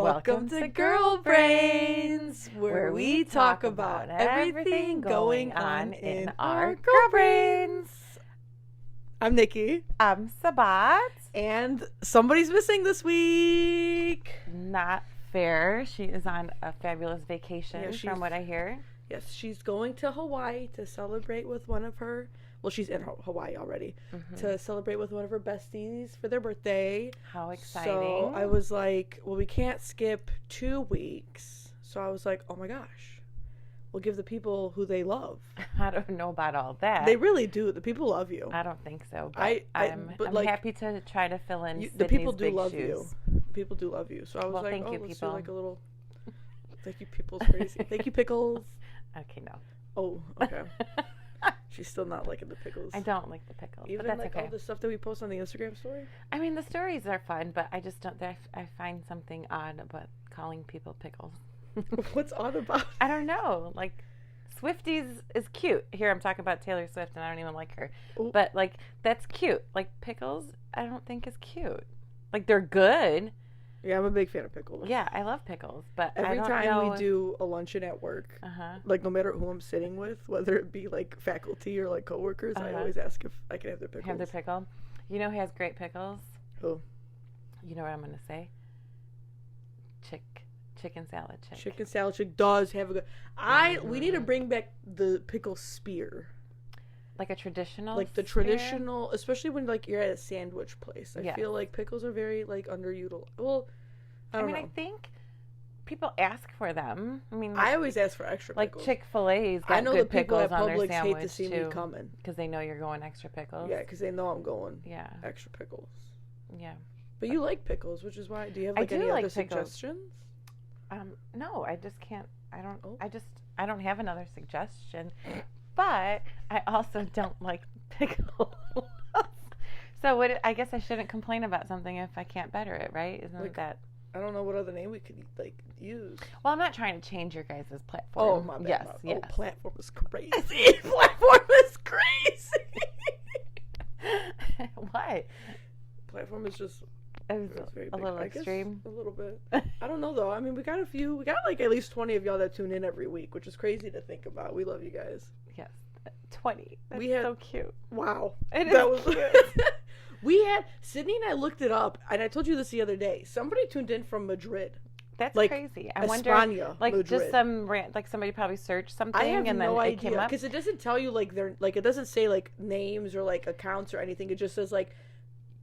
Welcome to Girl Brains, where we talk about everything going on in our girl brains. I'm Nikki. I'm Sabat. And somebody's missing this week. Not fair. She is on a fabulous vacation, from what I hear. Yes, she's going to Hawaii to celebrate with one of her... Well, she's in Hawaii already. To celebrate with one of her besties for their birthday. How exciting. So I was like, well, we can't skip 2 weeks. So I was like, oh my gosh. We'll give the people who they love. I don't know about all that. They really do. The people love you. I don't think so. But I'm happy to try to fill in the people do big love shoes. you. The people do love you. So I was like, thank you, let's people. do like a little... Thank you, people's crazy. Thank you, pickles. Okay, no. Oh, okay. She's still not liking the pickles. I don't like the pickles, Even but that's like okay. all the stuff that we post on the Instagram story? I mean, the stories are fun, but I just don't... I find something odd about calling people pickles. What's odd about it? I don't know. Like, Swifties is cute. Here, I'm talking about Taylor Swift, and I don't even like her. Ooh. But, like, that's cute. Like, pickles, I don't think is cute. Like, they're good. Yeah, I'm a big fan of pickles. Yeah, I love pickles, but Every I don't time know... we do a luncheon at work, like no matter who I'm sitting with, whether it be like faculty or like coworkers, I always ask if I can have their pickles. Have their pickle. You know who has great pickles? Who? You know what I'm going to say? Chicken salad chick. Chicken salad chick does have a good... We need to bring back the pickle spear. Like a traditional Like the spear? traditional, especially when like you're at a sandwich place. I feel like pickles are very like underutilized. Well, I don't know. I think people ask for them. I mean, I always ask for extra like pickles. Chick-fil-A's got I know good the people pickles at on their Publix sandwich hate to see too, me coming. because they know you're going extra pickles. Yeah, because they know I'm going Yeah. extra pickles. Yeah. But you like pickles, which is why. Do you have I like do any like other pickles. suggestions? No, I just can't. I don't have another suggestion. But I also don't like pickles. So I guess I shouldn't complain about something if I can't better it, right? Isn't Like, that? I don't know what other name we could like use. Well, I'm not trying to change your guys' platform. Oh my bad. Yes, my, yes. Oh, platform is crazy. Platform is crazy. What? Platform is just. It was very a big. little I guess extreme. A little bit. I don't know though. I mean, we got like at least 20 of y'all that tune in every week, which is crazy to think about. We love you guys. Yes, 20. That's We had- so cute. Wow. It That is was cute. We had Sydney and I looked it up, and I told you this the other day. Somebody tuned in from Madrid. That's Like, crazy. I wonder, España, like, Madrid. just like somebody probably searched something I have and then no it came idea up. because it doesn't tell you like it doesn't say like names or like accounts or anything. It just says like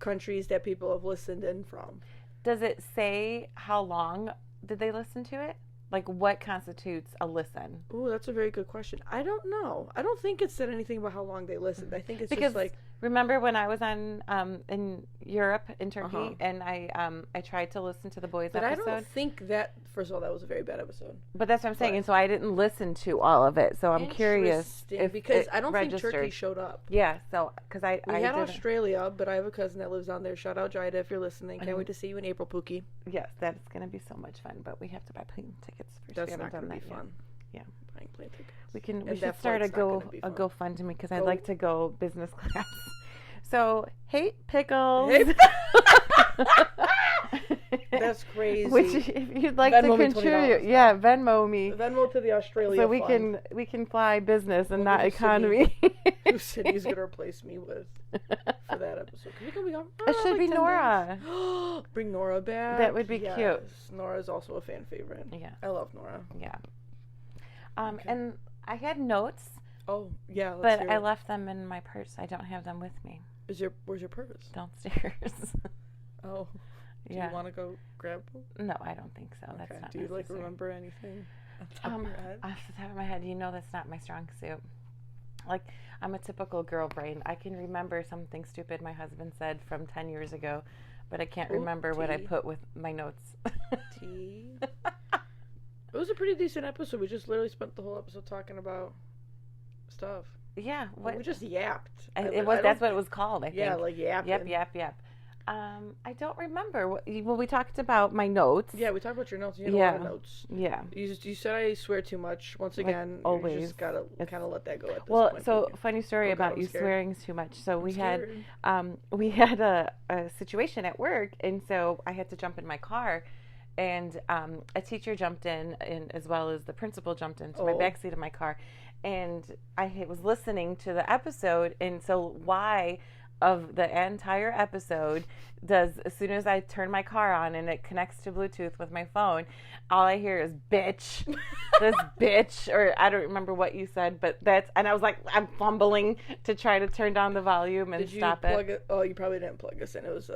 countries that people have listened in from. Does it say how long did they listen to it? Like, what constitutes a listen? Ooh, that's a very good question. I don't know. I don't think it said anything about how long they listened. I think it's Because just like remember when I was in Europe, in Turkey, and I tried to listen to the boys But episode. I don't think that. First of all, that was a very bad episode. But that's what I'm saying, and so I didn't listen to all of it. So I'm curious Interesting, if because it I don't registered. think Turkey showed up. Yeah, so because I We had didn't. Australia, but I have a cousin that lives down there. Shout out Jida if you're listening. Can't wait to see you in April, Pookie. Yes, that's gonna be so much fun. But we have to buy plane tickets first. That's we haven't not done going to that be fun. yet. Yeah, Buying plane tickets. we And should that start a flight's not gonna be fun. GoFundMe because I'd Go- like to go business class. So hate pickles. Hey- That's crazy. Which, if you'd like Venmo me to $20. contribute, yeah, Venmo me, Venmo to the Australia so we fund. can fly business and We'll not go to economy. Who Sydney's going to replace me with for that episode. Can we go be on? It should be 10 Nora. days. Bring Nora back. That would be cute. Yes. Nora's also a fan favorite. Yeah, I love Nora. yeah. Okay. And I had notes, Oh, yeah. Let's but hear I it. left them in my purse. I don't have them with me Where's your purse? downstairs. Oh. Do Yeah. you want to go grab one? No, I don't think so. Okay. That's not Do you like necessary. remember anything on top of your head? Off the top of my head, that's not my strong suit. Like, I'm a typical girl brain. I can remember something stupid my husband said from 10 years ago, but I can't Ooh, remember what I tea. put with my notes. Tea. It was a pretty decent episode. We just literally spent the whole episode talking about stuff. Yeah, what? We just yapped. That's what it was called, I think. Yeah, like yapping. Yep. I don't remember. Well, we talked about my notes. Yeah, we talked about your notes. You had a lot of notes. Yeah. You said I swear too much. Once again, always. you just gotta kind of let that go at this Well, point. so Pookie. funny story Oh, God, about I'm you scared. swearing too much. So we scared. had a situation at work, and so I had to jump in my car, and a teacher jumped in, and as well as the principal jumped into my backseat of my car, and I was listening to the episode, and so why of the entire episode does, as soon as I turn my car on and it connects to Bluetooth with my phone, all I hear is bitch, this bitch, or I don't remember what you said, but and I was like, I'm fumbling to try to turn down the volume and stop it. Oh, you probably didn't plug us in. It was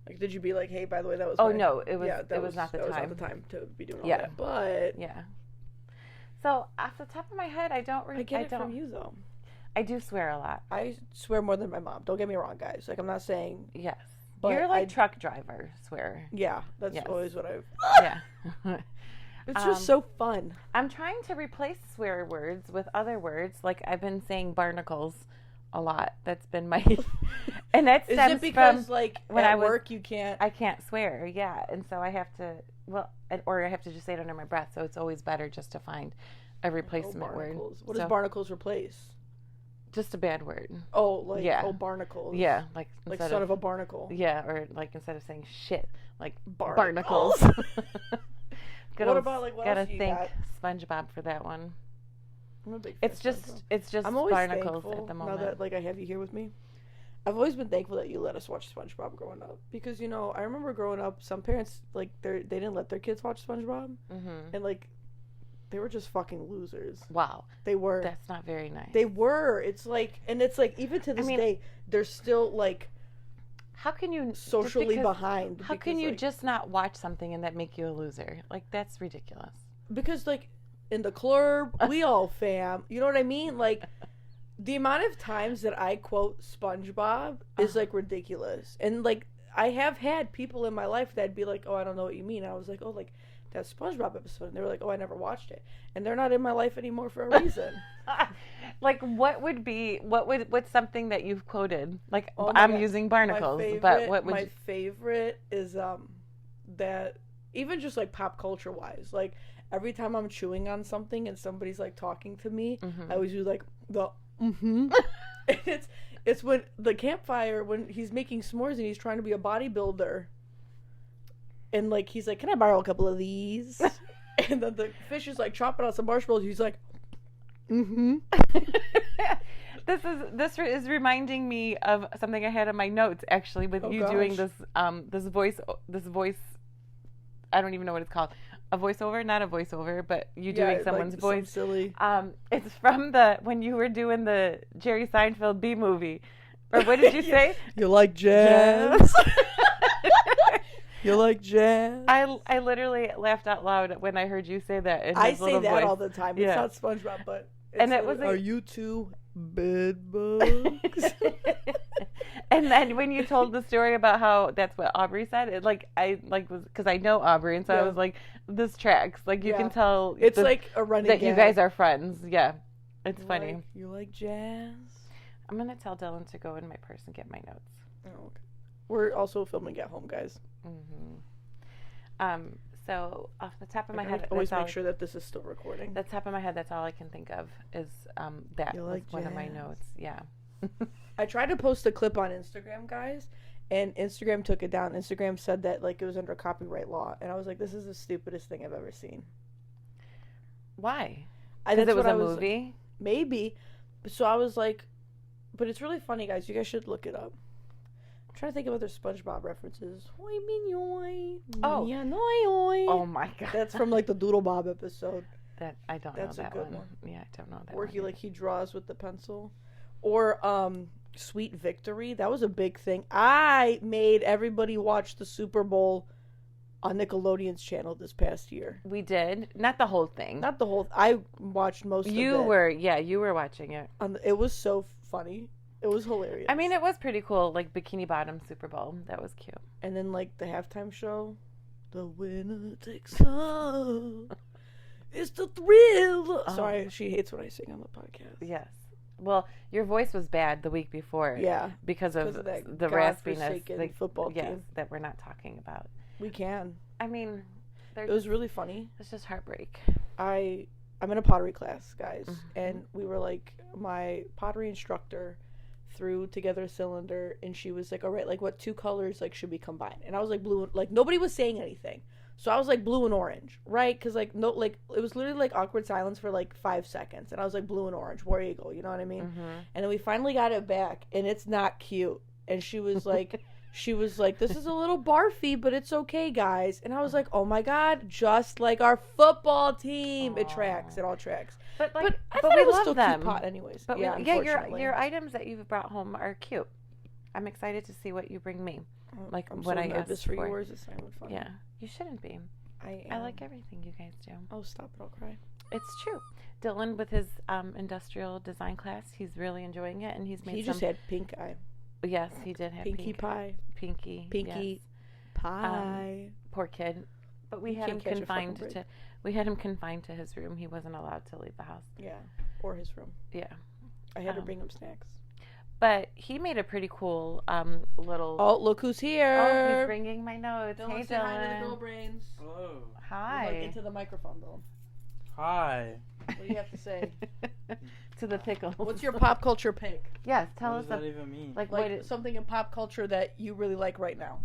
like, did you be like, hey, by the way, that was no, it was it was not the time. Was not the time to be doing all that. But yeah. So off the top of my head, I don't really. I get it from you though. I do swear a lot. I swear more than my mom. Don't get me wrong, guys. Like, I'm not saying... Yes. But you're like truck driver swear. Yeah. That's always what I've... Yeah. It's just so fun. I'm trying to replace swear words with other words. Like, I've been saying barnacles a lot. That's been my... And that stems Is it because, from like, when at work you can't... I can't swear, yeah. And so I have to... Well, or I have to just say it under my breath. So it's always better just to find a replacement word. What does barnacles replace? Just a bad word. Oh, like, barnacles. Yeah, like son of a barnacle. Yeah, or like instead of saying shit, like barnacles. What about, like, what gotta else you thank got? SpongeBob for that one. I'm a big fan It's of just SpongeBob. I'm always barnacles thankful at the moment. now that, like, I have you here with me. I've always been thankful that you let us watch SpongeBob growing up, because, you know, I remember growing up, some parents, like, they didn't let their kids watch SpongeBob, and, like, they were just fucking losers. Wow. They were. That's not very nice. They were. It's like, and it's like, even to this day, they're still, like, how can you socially behind? How can you just not watch something and that make you a loser? Like, that's ridiculous. Because, like, in the club, we all fam. You know what I mean? Like, the amount of times that I quote SpongeBob is, like, ridiculous. And, like, I have had people in my life that'd be like, oh, I don't know what you mean. And I was like, oh, like, that SpongeBob episode, and they were like, oh, I never watched it, and they're not in my life anymore for a reason. Like, what's something that you've quoted? Like, I'm using barnacles, but what would my favorite is that, even just like pop culture wise, like, every time I'm chewing on something and somebody's like talking to me, I always do like the and it's when the campfire, when he's making s'mores and he's trying to be a bodybuilder. And, like, he's like, can I borrow a couple of these? And then the fish is, like, chopping out some marshmallows. He's like, This is reminding me of something I had in my notes, actually, with you doing this voice. I don't even know what it's called. A voiceover? Not a voiceover, but you doing someone's voice. Silly. It's from when you were doing the Jerry Seinfeld B movie. Or what did you say? You like jazz? You like jazz? I literally laughed out loud when I heard you say that. In I his say little that voice. all the time. It's not SpongeBob, but it's and it was. Are you two bed bugs? And then when you told the story about how that's what Aubrey said, it was because I know Aubrey, and so I was like, this tracks. Like, you can tell. It's like a running that gag. you guys are friends. Yeah, it's funny. You like jazz? I'm gonna tell Dylan to go in my purse and get my notes. Oh, okay. We're also filming at home, guys. So off the top of my head, always make sure that this is still recording. The top of my head, that's all I can think of is that you was like one jazz? of my notes. Yeah. I tried to post a clip on Instagram, guys, and Instagram took it down. Instagram said that, like, it was under copyright law, and I was like, this is the stupidest thing I've ever seen. Why? Because it was a movie? Like, maybe. So I was like, but it's really funny, guys. You guys should look it up. I'm trying to think of other SpongeBob references. Oh my god. That's from, like, the Doodle Bob episode. That I don't That's know a that good one. Yeah, I don't know that Where one. he draws with the pencil. Or Sweet Victory. That was a big thing. I made everybody watch the Super Bowl on Nickelodeon's channel this past year. We did. Not the whole thing. Not the whole. I watched most of it. You were watching it. It was so funny. It was hilarious. I mean, it was pretty cool. Like, Bikini Bottom Super Bowl. That was cute. And then, like, the halftime show. The winner takes all. It's the thrill. Oh. Sorry, she hates when I sing on the podcast. Yes. Well, your voice was bad the week before. Yeah. Because of the raspiness. Football team. That we're not talking about. We can. I mean, it was really funny. It's just heartbreak. I'm in a pottery class, guys, and we were like, my pottery instructor threw together a cylinder, and she was like, all right, like what 2 colors like should be combined? And I was like blue, like nobody was saying anything. So I was like blue and orange, right? Because like no, like it was literally like awkward silence for like 5 seconds, and I was like blue and orange, War Eagle, you know what I mean? And then we finally got it back, and it's not cute. And she was like, this is a little barfy, but it's okay, guys. And I was like, oh my god, just like our football team, it all tracks. But like, I but thought we it was love still them. cute pot, anyways. But yeah, your items that you've brought home are cute. I'm excited to see what you bring me. Like I'm what so I nervous asked for for. yours. It's not fun. Yeah, you shouldn't be. I like everything you guys do. Oh, stop it! I'll cry. It's true. Dylan with his industrial design class, he's really enjoying it, and he's made. He just had pink eye. Yes, he did have Pinkie Pie. Pinkie Pinkie yes. Pie. Poor kid. But we had him confined to. We had him confined to his room. He wasn't allowed to leave the house. Yeah, or his room. Yeah. I had to bring him snacks. But he made a pretty cool little. Oh, look who's here! Oh, he's bringing my notes. Dylan, hey, say Dylan. hi to the girl brains. Hello. Hi. Like into the microphone, Dylan. Hi. What do you have to say? To the pickle. What's your pop culture pick? Yes, tell what us. does that even mean? Like something in pop culture that you really like right now.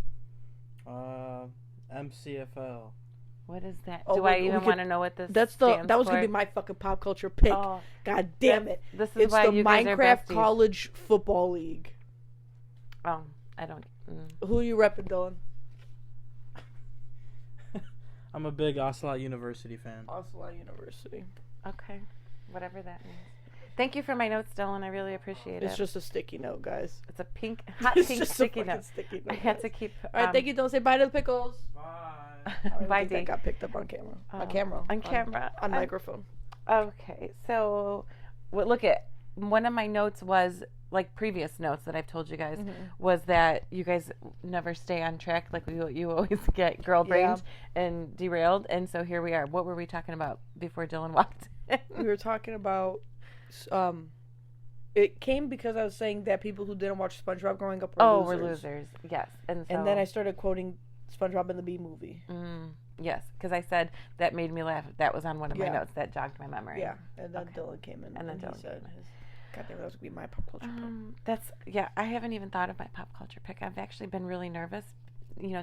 MCFL. What is that? Oh, Do I even want to know what this that was stands gonna be my fucking pop culture pick. Oh, God damn it! This is It's why the you guys are Minecraft besties. College Football League. Oh, I don't. Who are you repping, Dylan? I'm a big Ocelot University fan. Ocelot University. Okay, whatever that means. Thank you for my notes, Dylan. I really appreciate it. It's just a sticky note, guys. It's a hot It's pink just sticky a fucking note. sticky note. I had to keep. All right, thank you. Don't say bye to the pickles. Bye. Bye, That D. got picked up on camera. On camera. On microphone. Okay, so look at one of my notes was like previous notes that I've told you guys was that you guys never stay on track. Like you always get girl brained and derailed. And so here we are. What were we talking about before Dylan walked in? We were talking about. It came because I was saying that people who didn't watch SpongeBob growing up were losers. Yes, and then I started quoting SpongeBob in the Bee Movie. Yes, because I said that made me laugh. That was on one of my notes that jogged my memory. Yeah, and then Dylan came in, and then Dylan said, "God damn, that was gonna be my pop culture pick." I haven't even thought of my pop culture pick. I've actually been really nervous.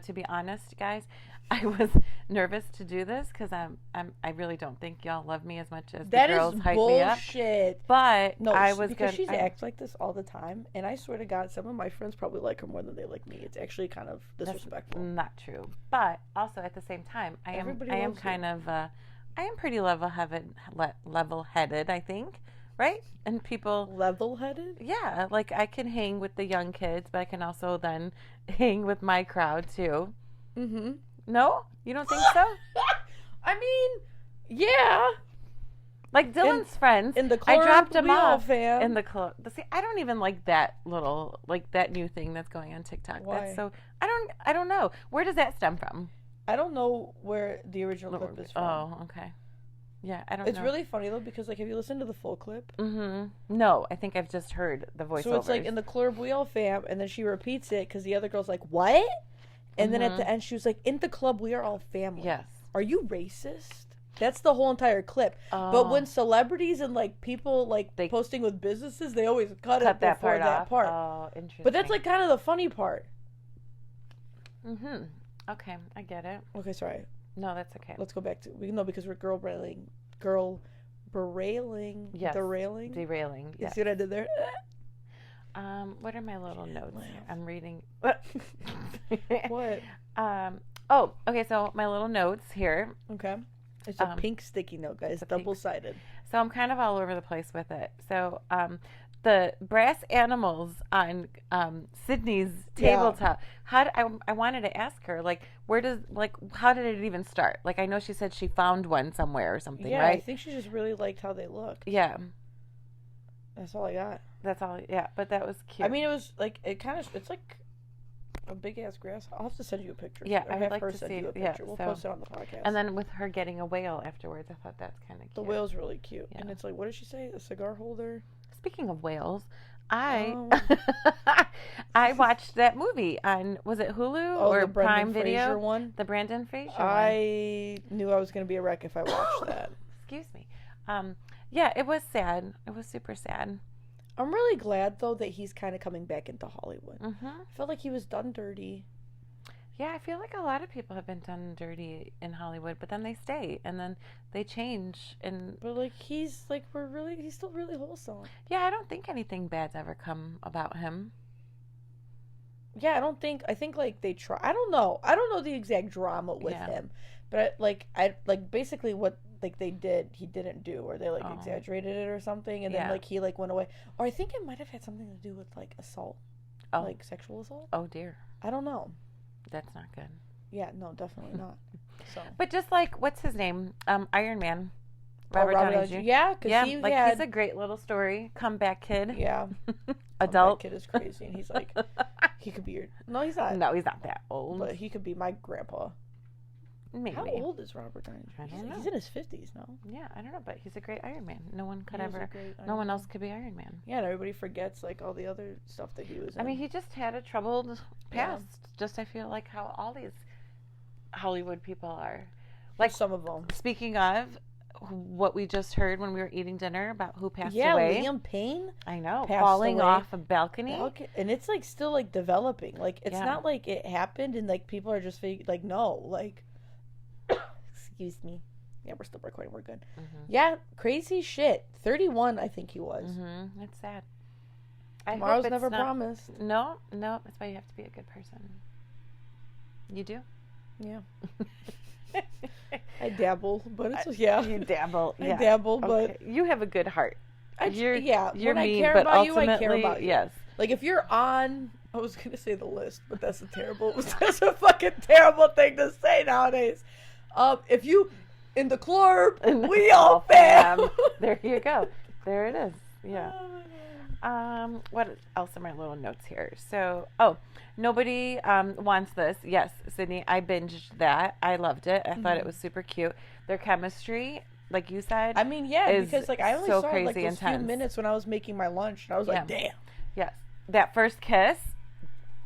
To be honest, guys, I was nervous to do this because I really don't think y'all love me as much as the girls hype me up. Bullshit. But no, I was because she acts like this all the time, and I swear to God, some of my friends probably like her more than they like me. It's actually kind of disrespectful. That's not true, but also at the same time, I am pretty level-headed. I think. Right? And people... Level-headed? Yeah. Like, I can hang with the young kids, but I can also then hang with my crowd, too. Mm-hmm. No? You don't think so? I mean, yeah. Like, Dylan's friends. In the club, I dropped them off fam. in the club. See, I don't even like that that new thing that's going on TikTok. Why? That's so... I don't know. Where does that stem from? I don't know where the original clip is from. Oh, okay. Yeah, I don't know. It's really funny, though, because, like, have you listened to the full clip? Mm-hmm. No, I think I've just heard the voiceovers. So it's, like, in the Club Wheel fam, and then she repeats it, because the other girl's like, what? And then at the end, she was like, in the club, we are all family. Yes. Are you racist? That's the whole entire clip. But when celebrities and, like, people, like, posting with businesses, they always cut it that before part that part. Oh, interesting. But that's, like, kind of the funny part. Mm-hmm. Okay, I get it. Okay, sorry. No, that's okay. Let's go back to because we're derailing. Yes. Derailing. Derailing. You Yes. see what I did there? What are my little notes here? I'm reading. What? Okay. So my little notes here. Okay. It's a pink sticky note, guys. Double-sided. So I'm kind of all over the place with it. So the brass animals on Sydney's tabletop. I wanted to ask her, like, how did it even start? Like, I know she said she found one somewhere or something, right? I think she just really liked how they looked. Yeah. That's all I got. That's all. Yeah, but that was cute. I mean, it was like it's like a big ass grass. I'll have to send you a picture. Yeah, I would have like her to send see. you a Yeah, picture. We'll post it on the podcast. And then with her getting a whale afterwards, I thought that's kind of cute. The whale's really cute, Yeah. and it's like, what did she say? A cigar holder. Speaking of whales, I watched that movie on, was it Hulu or the Brendan Prime Video? Fraser one. The Brendan Fraser one. I knew I was gonna be a wreck if I watched that. Excuse me. Yeah, it was sad. It was super sad. I'm really glad though that he's kind of coming back into Hollywood. Mm-hmm. I felt like he was done dirty. Yeah, I feel like a lot of people have been done dirty in Hollywood, but then they stay and then they change. And But like he's still really wholesome. yeah, I don't think anything bad's ever come about him. Yeah, I think like they try. I don't know the exact drama with him, but I basically what like they did, he didn't do, or they like exaggerated it or something, and then like he like went away. Or I think it might have had something to do with like assault, like sexual assault. Oh dear, I don't know. that's not good. Yeah, no, definitely not. So, But just like what's his name, Iron Man, Robert Robert Downey Downey Jr. Yeah, because he's a great little story, comeback kid. Yeah, Adult that kid is crazy, and he's like, he could be your. No, he's not. No, he's not that old. But he could be my grandpa. Maybe. How old is Robert Downey Jr.? I don't know. He's in his 50s now. Yeah, I don't know, but he's a great Iron Man. No one could He is a ever. great No Iron one Man. else could be Iron Man. Yeah, and everybody forgets like all the other stuff that he was in. I mean, he just had a troubled past. Just I feel like how all these Hollywood people are. Like some of them. Speaking of what we just heard when we were eating dinner about who passed Yeah, away. Liam Payne. I know, passed falling away. off a balcony. And it's like still like developing. Like it's Yeah. not like it happened and like people are just like no, like excuse me. Yeah, we're still recording. We're good. Mm-hmm. Yeah, crazy shit. 31, I think he was. Mm-hmm. It's sad. I hope Tomorrow's it's never not- promised. No, that's why you have to be a good person. You do? Yeah. I dabble, but it's yeah. You dabble. I Yeah. dabble, but Okay. You have a good heart. You're yeah. you're when mean, I care but about you, ultimately, I care about you. yes. Like if you're on, I was gonna say the list, but that's a terrible. That's a fucking terrible thing to say nowadays. If you in the club, we all fam. There you go. There it is. Yeah. What else are my little notes here? So, nobody wants this. Yes, Sydney, I binged that. I loved it. I thought it was super cute. Their chemistry, like you said. I mean, yeah, is because like I only so saw crazy like those intense. few minutes when I was making my lunch, and I was like, damn. Yes. That first kiss,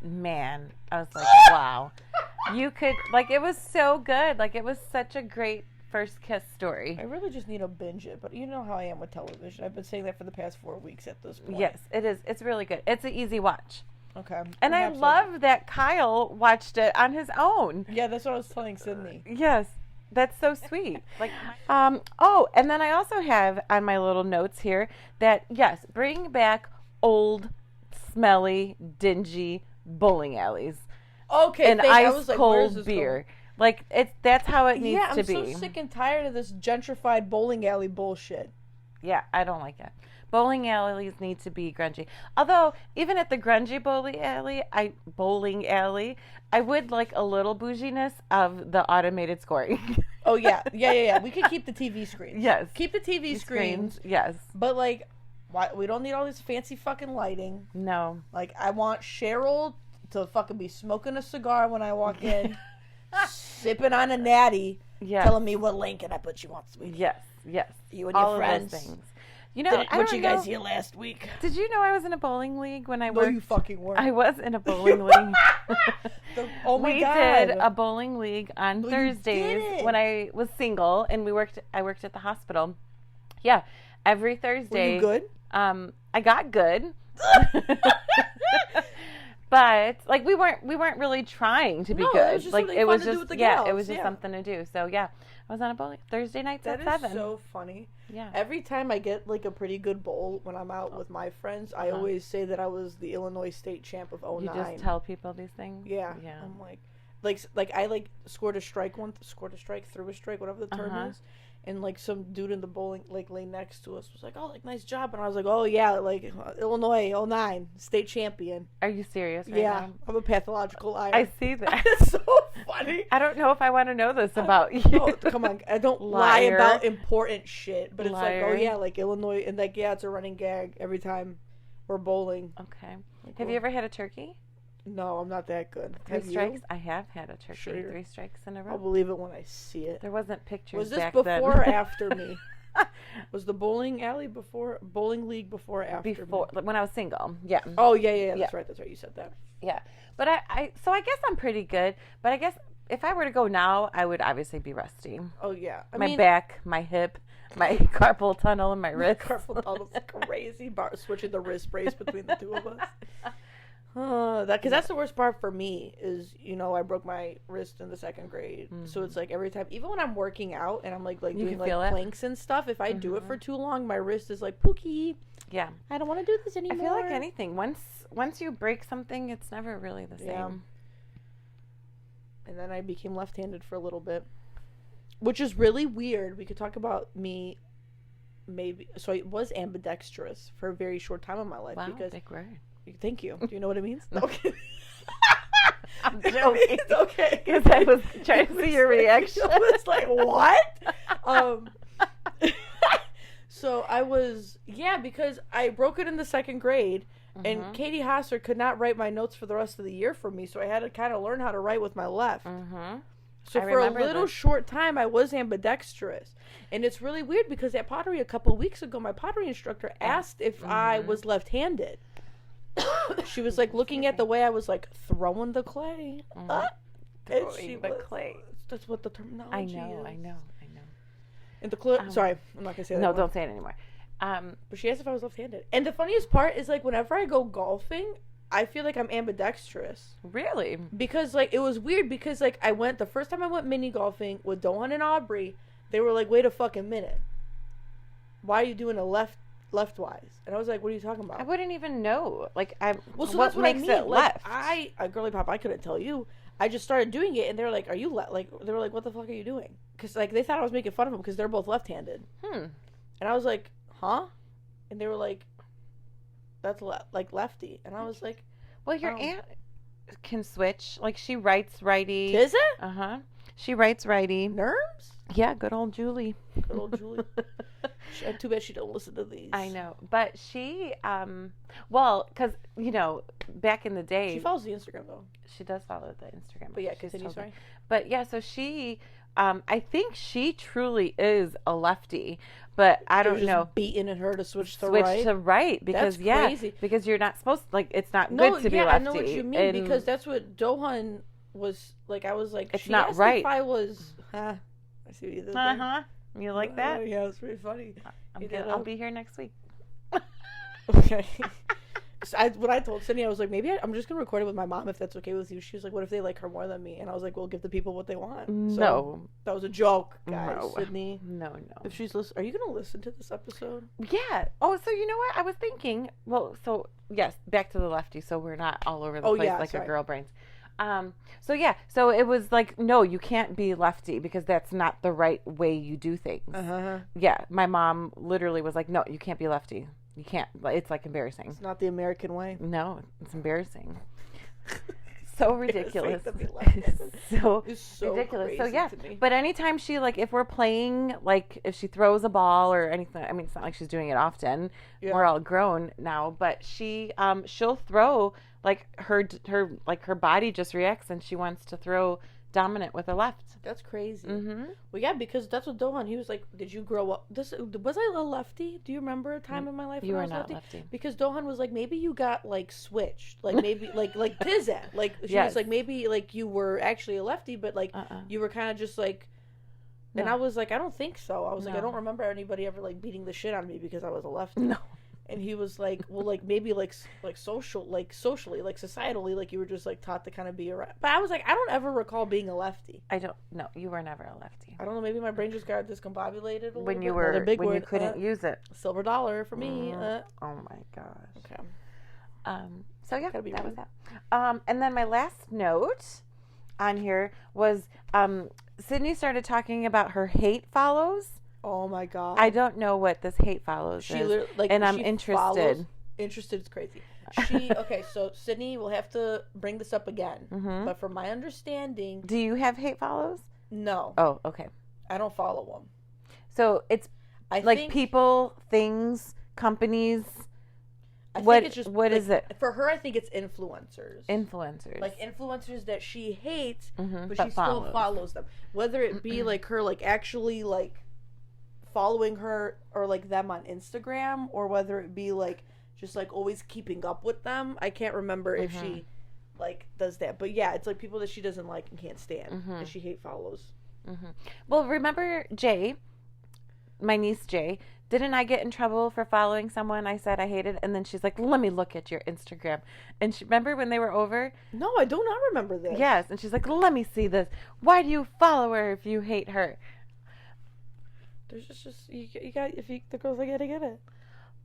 man, I was like, wow. You could, like, it was so good. Like, it was such a great first kiss story. I really just need to binge it, but you know how I am with television. I've been saying that for the past 4 weeks at this point. Yes, it is. It's really good. It's an easy watch. Okay. And I love that Kyle watched it on his own. Yeah, that's what I was telling Sydney. Yes. That's so sweet. Like, and then I also have on my little notes here that yes, bring back old, smelly, dingy bowling alleys. Okay, and I ice was like, where's cold this beer. Like that's how it needs yeah, to I'm be. so sick and tired of this gentrified bowling alley bullshit. Yeah, I don't like it. Bowling alleys need to be grungy. Although even at the grungy bowling alley, I would like a little bouginess of the automated scoring. Oh yeah. We could keep the TV screens. Yes. Keep the TV screens. Yes. But like, why we don't need all this fancy fucking lighting. No. Like I want Cheryl to fucking be smoking a cigar when I walk in, sipping on a natty, telling me what lane can I put you on, sweetie. Yes. You and all your friends. Of those things. You know, What you guys hear last week? Did you know I was in a bowling league when I worked? No, you fucking weren't. I was in a bowling league. Oh my God. We did a bowling league on No, you Thursdays didn't. when I was single, and I worked at the hospital. Yeah, every Thursday. Were you good? I got good. But like we weren't really trying to be good. It was just like something it fun was to do just with the yeah, gals. it was just something to do. So yeah, I was on a bowling Thursday nights That at is 7. so funny. Yeah. Every time I get like a pretty good bowl when I'm out with my friends, I always say that I was the Illinois state champ of 09. You just tell people these things. Yeah. I'm like I like scored a strike, threw a strike, whatever the term is. And like some dude in the bowling like lane next to us was like, "Oh, like nice job," and I was like, "Oh yeah, like Illinois 09 state champion." Are you serious? Right Yeah, now? I'm a pathological liar. I see that. It's so funny. I don't know if I want to know this about you. No, come on, I don't lie Liar. about important shit, but it's like, Liar. oh yeah, like Illinois, and like yeah, it's a running gag every time we're bowling. Okay. Have you ever had a turkey? No, I'm not that good. 3 Have you? strikes? I have had a turkey. Sure. 3 strikes in a I'll row. believe it when I see it. There wasn't pictures Was this back before then. or after me? Was the bowling league before or after Before, me? when I was single. Yeah. Oh yeah, that's right, you said that. Yeah. But so I guess I'm pretty good. But I guess if I were to go now, I would obviously be rusty. Oh yeah, My back, my hip. My carpal tunnel in my wrist. Carpal tunnel's crazy. Switching the wrist brace between the two of us. Because that's the worst part for me is, I broke my wrist in the 2nd grade. Mm-hmm. So it's like every time, even when I'm working out and I'm like doing like planks and stuff, if I do it for too long, my wrist is like, Pookie. Yeah. I don't want to do this anymore. I feel like anything. Once you break something, it's never really the same. Yeah. And then I became left-handed for a little bit, which is really weird. We could talk about me maybe. So I was ambidextrous for a very short time in my life. Wow, because big word. Thank you. Do you know what it means? No. I'm joking. It's okay. Because I was trying to see your reaction. I was like, what? So I was, because I broke it in the 2nd grade, and Katie Hosser could not write my notes for the rest of the year for me, so I had to kind of learn how to write with my left. So for a little short time, I was ambidextrous. And it's really weird because at pottery a couple of weeks ago, my pottery instructor asked if I was left-handed. She was like looking at the way I was like throwing the clay. Throwing the clay. That's what the terminology is. I know. And the sorry, I'm not gonna say that. No, anymore. don't say it anymore. But she asked if I was left-handed. And the funniest part is like whenever I go golfing, I feel like I'm ambidextrous. Really? Because like it was weird because like the first time I went mini golfing with Dohan and Aubrey, they were like, "Wait a fucking minute. Why are you doing a leftwise?" And I was like, "What are you talking about?" I wouldn't even know. Like so what that's what makes I mean. it left? Like a girly pop, I couldn't tell you. I just started doing it, and they were like, "Are you they were like, "What the fuck are you doing?" Because like they thought I was making fun of them because they're both left-handed. And I was like, "Huh?" And they were like, "That's like lefty," and I was like, "Well, your aunt can switch. Like she writes righty." Is it? She writes righty. Nerves? Yeah, good old Julie. Good old Julie. Too bad she don't listen to these. I know, but she, because back in the day, she follows the Instagram though. She does follow the Instagram. But yeah, continue. Sorry. But yeah, so she, I think she truly is a lefty, but I don't know. Beating at her to switch to right because that's crazy. Because you're not supposed it's not good to be lefty. I know what you mean because that's what Dohan was like. I was like, it's not right. If I was, I see what you did there. You like that? Yeah, it's pretty funny. I'll be here next week. Okay. So when I told Sydney, I was like, maybe I'm just gonna record it with my mom if that's okay with you. She was like, what if they like her more than me? And I was like, well, give the people what they want. No, that was a joke, guys. No. Sydney. No. If she's listening, are you gonna listen to this episode? Yeah. Oh, so you know what? I was thinking. Well, so yes, back to the lefty. So we're not all over the place like our girl brains. So it was like, no, you can't be lefty because that's not the right way you do things. Yeah, my mom literally was like, no, you can't be lefty. You can't. It's like embarrassing. It's not the American way. No, it's embarrassing. So ridiculous. It's so ridiculous. So yeah, but anytime she if we're playing, if she throws a ball or anything, I mean, it's not like she's doing it often. Yeah. We're all grown now, but she'll throw her body just reacts and she wants to throw dominant with her left. That's crazy. Well, yeah, because that's what Dohan, he was like, did you grow up? Was I a lefty? Do you remember a time in my life when I was not lefty? Because Dohan was like, maybe you got switched, maybe like Tizette, she was like, maybe you were actually a lefty, but you were kind of just and I was like, I don't think so. I was like, I don't remember anybody ever beating the shit out of me because I was a lefty. No. And he was like, well, maybe socially, societally, you were just taught to kind of be a But I was like, I don't ever recall being a lefty. I don't. No, you were never a lefty. I don't know. Maybe my brain just got discombobulated when you were you couldn't use it. Silver dollar for me. Oh my gosh. Okay. So yeah, that was that. And then my last note on here was Sydney started talking about her hate follows. Oh my god! I don't know what this hate follows is, and I'm interested. Interested is crazy. Okay, so Sydney will have to bring this up again. But from my understanding, do you have hate follows? No. Oh, okay. I don't follow them. So it's people, things, companies. What is it? For her, I think it's influencers. Influencers. Influencers that she hates, but she still follows them. Whether it be her actually following her or them on Instagram, or whether it be just always keeping up with them. I can't remember if she does that, but yeah, it's people that she doesn't like and can't stand, and she hate follows. Well, remember Jay my niece Jay, didn't I get in trouble for following someone I said I hated? And then she's like, let me look at your Instagram. And she, remember when they were over? No, I do not remember this. Yes. And she's like, let me see this. Why do you follow her if you hate her? There's just you got the girls are gonna get it.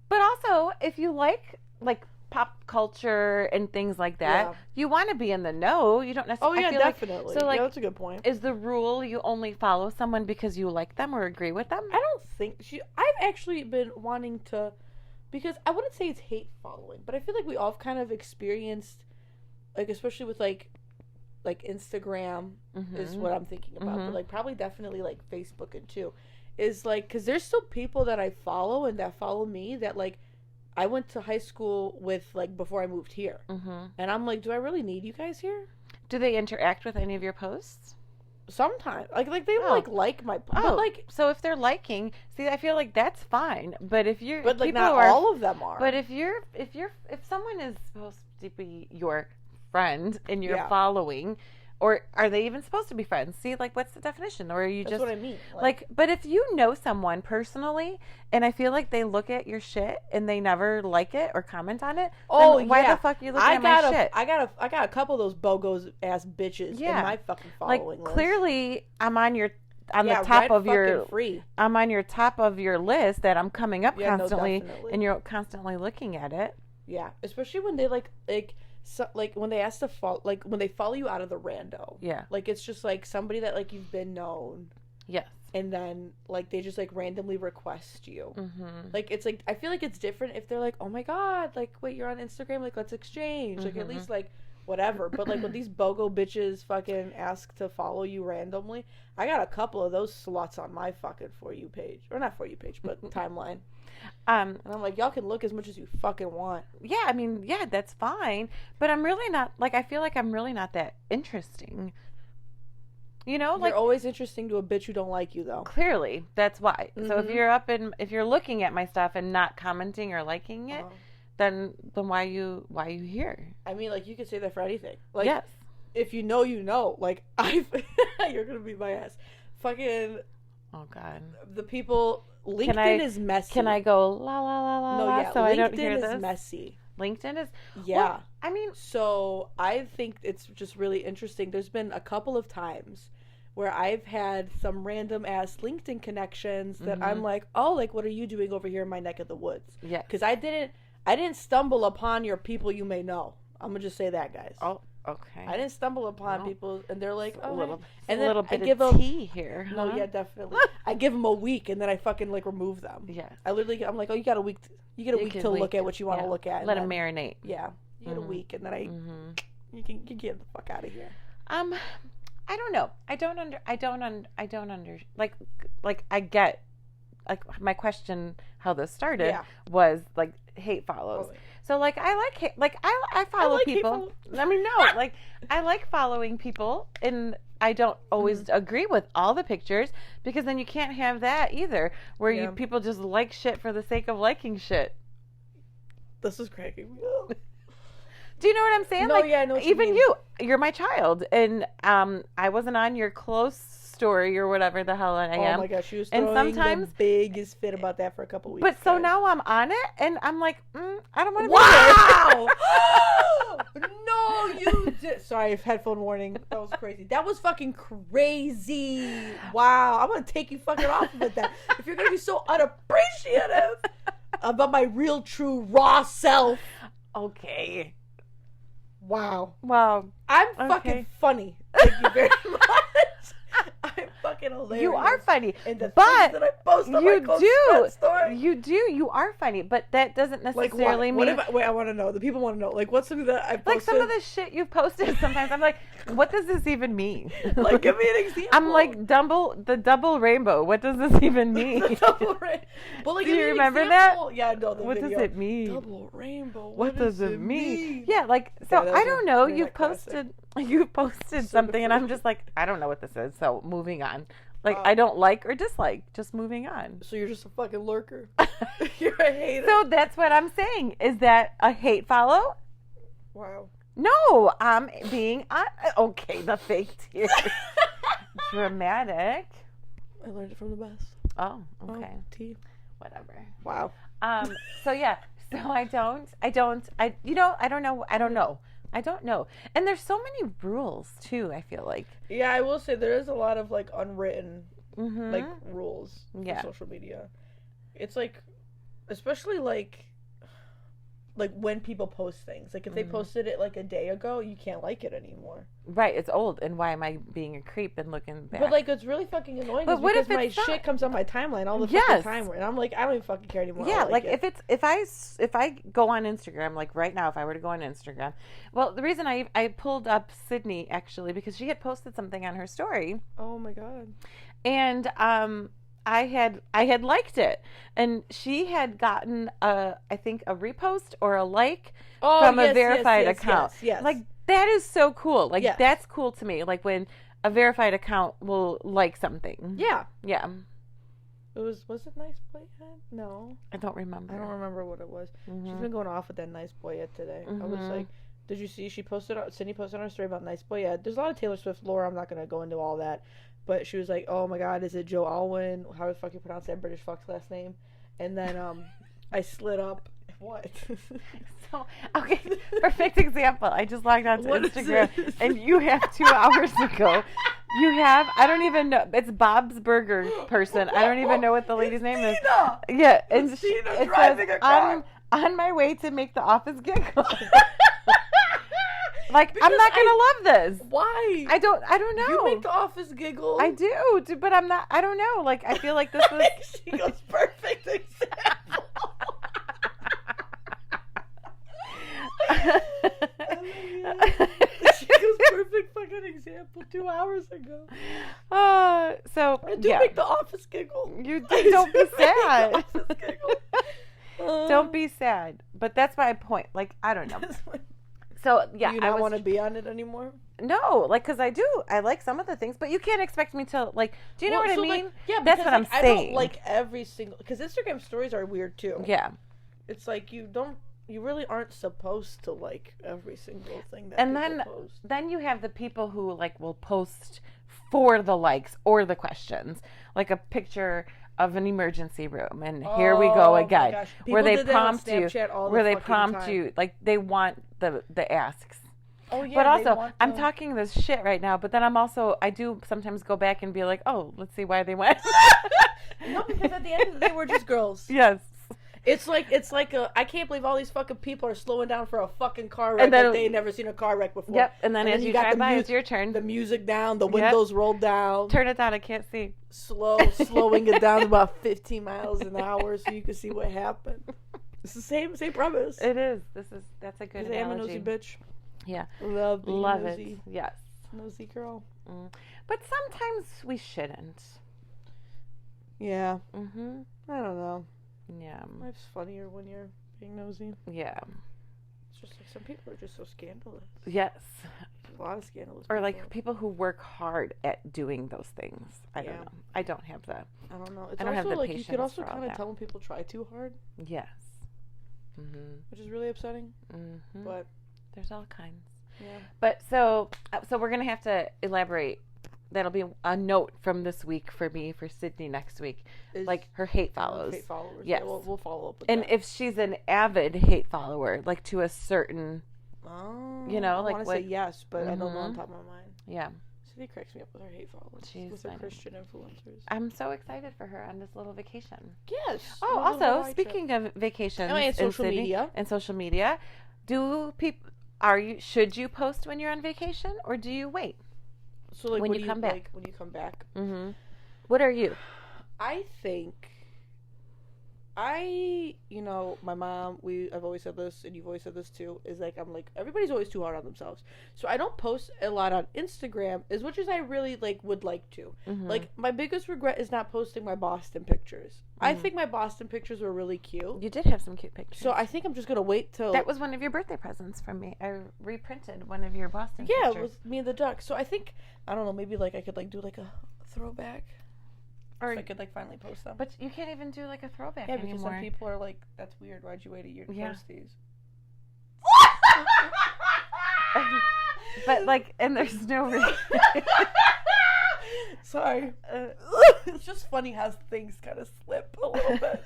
But also, if you like pop culture and things like that, you want to be in the know. You don't necessarily. Oh yeah, definitely. So yeah, that's a good point. Is the rule you only follow someone because you like them or agree with them? I don't think I've actually been wanting to, because I wouldn't say it's hate following, but I feel like we all kind of experienced, like especially with like Instagram is what I'm thinking about, but like probably definitely like Facebook and too, is like because there's still people that I follow and that follow me that like. I went to high school with, like, before I moved here. And I'm like, do I really need you guys here? Do they interact with any of your posts? Sometimes. Like they like my posts. Oh, but like, so if they're liking, see, I feel like that's fine. But if you're... But, like, not all of them are. But if someone is supposed to be your friend and you're following... Or are they even supposed to be friends? See, like, what's the definition? Or are you That's just... what I mean. Like, but if you know someone personally, and I feel like they look at your shit and they never like it or comment on it, then why the fuck are you looking at my shit? I got a couple of those BOGOs ass bitches in my fucking following list. Clearly, I'm on the top of your... free. I'm on your top of your list that I'm coming up constantly, no, and you're constantly looking at it. Yeah, especially when they so, like when they ask to follow, like when they follow you out of the rando. Yeah. Like it's just like somebody that like you've been known. Yes. And then like they just like randomly request you. Like it's like I feel like it's different if they're like, oh my god, like wait, you're on Instagram, like let's exchange, like at least like whatever. But like when these BOGO bitches fucking ask to follow you randomly, I got a couple of those sluts on my fucking For You page, or not For You page, but timeline. And I'm like, y'all can look as much as you fucking want. Yeah, I mean, yeah, that's fine. But I'm really not, like, I feel like I'm really not that interesting. You know? Like, you're always interesting to a bitch who don't like you, though. Clearly. That's why. So if you're looking at my stuff and not commenting or liking it, then why you here? I mean, like, you could say that for anything. Like, yes. If you know, you know. Like, you're gonna beat my ass. Fucking... Oh, God. The people... LinkedIn is messy. Can I go la la la la? No, yeah. So LinkedIn I don't hear this. is messy. LinkedIn is. Yeah. Well, I mean. So I think it's just really interesting. There's been a couple of times where I've had some random ass LinkedIn connections that I'm like, oh, like what are you doing over here in my neck of the woods? Yeah. Because I didn't stumble upon your people you may know. I'm gonna just say that, guys. Oh. Okay. I didn't stumble upon people, and they're like, "Oh, and then a little bit of tea here." Huh? No, yeah, definitely. I give them a week, and then I fucking like remove them. Yeah. I literally, I'm like, "Oh, you got a week. You get a week to look at what you want to look at. Let them marinate." Yeah, you get a week, and then you get the fuck out of here. I don't know. Like I get, like my question, how this started was like hate follows. Totally. So like I follow people. I mean no, like I like following people, and I don't always agree with all the pictures, because then you can't have that either, where you people just like shit for the sake of liking shit. This is cracking me up. Do you know what I'm saying? No, like, yeah, I know what even you mean. You're my child, and I wasn't on your close story or whatever the hell I am. Oh my gosh, she was throwing the biggest fit about that for a couple weeks. But so now I'm on it, and I'm like, I don't want to be there. Wow! No, you did. Sorry, headphone warning. That was crazy. That was fucking crazy. Wow, I'm gonna take you fucking off of it then. If you're gonna be so unappreciative about my real, true, raw self. Okay. Wow. I'm fucking funny. Thank you very much. I'm fucking hilarious. You are funny, and the but things that I post on my close story. You are funny, but that doesn't necessarily mean. Wait, I want to know. The people want to know. Like, what's something that I posted? Like some of the shit you've posted. Sometimes I'm like, what does this even mean? Like, give me an example. I'm like the double rainbow. What does this even mean? The double rainbow. Well, like, do you remember that? Yeah, no. What does it mean? Double rainbow. What does it mean? Yeah, like so. Yeah, I don't know. You've posted something, and I'm just like, I don't know what this is. So moving on. Like, I don't like or dislike. Just moving on. So you're just a fucking lurker. You're a hater. So that's what I'm saying. Is that a hate follow? Wow. No, I'm being okay. The fake tears. Dramatic. I learned it from the best. Oh, okay. Oh, T. Whatever. Wow. So yeah. So I don't know. And there's so many rules too, I feel like. Yeah, I will say there is a lot of like unwritten Mm-hmm. like rules Yeah. for social media. It's like, especially like when people post things. Like if they posted it like a day ago, you can't like it anymore. Right, it's old, and why am I being a creep and looking back? But like it's really fucking annoying. But what because if my it's not? shit comes on my timeline all the Yes. fucking time, and I'm like, I don't even fucking care anymore. Yeah, I like it. if I go on Instagram, like right now, if I were to go on Instagram, well, the reason I pulled up Sydney actually because she had posted something on her story, Oh my god. and I had liked it, and she had gotten I think a repost or a like from a verified account. Yes. Like that is so cool. Like Yes. that's cool to me. Like when a verified account will like something. Yeah. Yeah. It was it Nice Boy Ed? No. I don't remember. I don't remember what it was. She's Mhm. been going off with that Nice Boy Ed today. I was Mhm. like, did you see Sydney posted on her story about Nice Boy Ed? There's a lot of Taylor Swift lore. I'm not going to go into all that. But she was like, oh my god, is it Joe Alwyn? How the fuck you pronounce that British fuck's last name? And then I slid up. What? So, okay, perfect example. I just logged on to What is Instagram, this? and you have 2 hours ago. You have, I don't even know, it's Bob's Burger person. I don't even know what the lady's name is. Tina! Yeah, and It's Tina it driving says, a car. on my way to make the office giggle. Like, Because I'm not going to love this. Why? I don't know. You make the office giggle. I do, but I'm not, I don't know. Like, I feel like this was. She goes, perfect example. She goes, perfect fucking example 2 hours ago. So, I do yeah. make the office giggle. You I don't be do make the sad. office giggle. Don't be sad. But that's my point. Like, I don't know. So, yeah. Do you not want to be on it anymore? No, like, because I do. I like some of the things, but you can't expect me to, like, do you know what I mean? Like, yeah, That's because, what I'm I saying. don't like every single, because Instagram stories are weird too. Yeah. It's like you really aren't supposed to like every single thing that And people post. then you have the people who, like, will post for the likes or the questions. Like a picture of an emergency room, and here we go Oh, my again, gosh. where People they did that on prompt you, Snapchat all the where they fucking prompt time. you, like they want the asks. Oh yeah, But they also, want I'm the- talking this shit right now, but then I do sometimes go back and be like, oh, let's see why they went. No, because at the end of the day, we're just girls. Yes. It's like I can't believe all these fucking people are slowing down for a fucking car wreck And then- that they ain't never seen a car wreck before. Yep. And then as you got drive the by, mu- it's your turn. The music down, the windows rolled down, Turn it down. I can't see. slowing it down to about 15 miles an hour so you can see what happened. It's the same premise. It is. That's a good Because I am a analogy. nosy bitch. Yeah. Love being Love nosy. it. Yes. Nosy girl. But sometimes we shouldn't. Yeah. Mm-hmm. I don't know. Yeah. Life's funnier when you're being nosy. Yeah. It's just like some people are just so scandalous. Yes. A lot of scandalous Or people. like people who work hard at doing those things. I don't Yeah. know. I don't have that. I don't know. It's I don't have also the like you could patience also for all kind of that. tell when people try too hard, Yes. Mm-hmm. which is really upsetting. Mm-hmm. But There's all kinds. yeah. But so we're gonna have to elaborate. That'll be a note from this week for me for Sydney next week. Is- Like her hate follows. Hate followers. Yes. Yeah, we'll follow up with And that. if she's an avid hate follower, like to a certain, Oh, you know, I like want to what- say yes, but I don't know on Mhm. top of my mind. yeah. City cracks me up with her hate followers. She's with her funny. Christian influencers. I'm so excited for her on this little vacation. Yes. Oh, a little also Hawaii trip. speaking of vacations Oh, and social Sydney media. and social media, should you post when you're on vacation or do you wait? So like when when you you come back. like when you come back, Mm-hmm. What are you? I think my mom, I've always said this, and you've always said this too, is like, I'm like, everybody's always too hard on themselves. So I don't post a lot on Instagram as much as I really would like to. Mhm. Like, my biggest regret is not posting my Boston pictures. I think my Boston pictures were really cute. You did have some cute pictures. So I think I'm just gonna wait till that was one of your birthday presents from me. I reprinted one of your Boston yeah, pictures. it was me and the duck. So I think I don't know, maybe I could do a throwback, or I could finally post them. But you can't even do like a throwback Yeah, because anymore. some people are like, that's weird. Why'd you wait a year to Yeah. post these? But and there's no reason. Sorry. it's just funny how things kind of slip a little bit.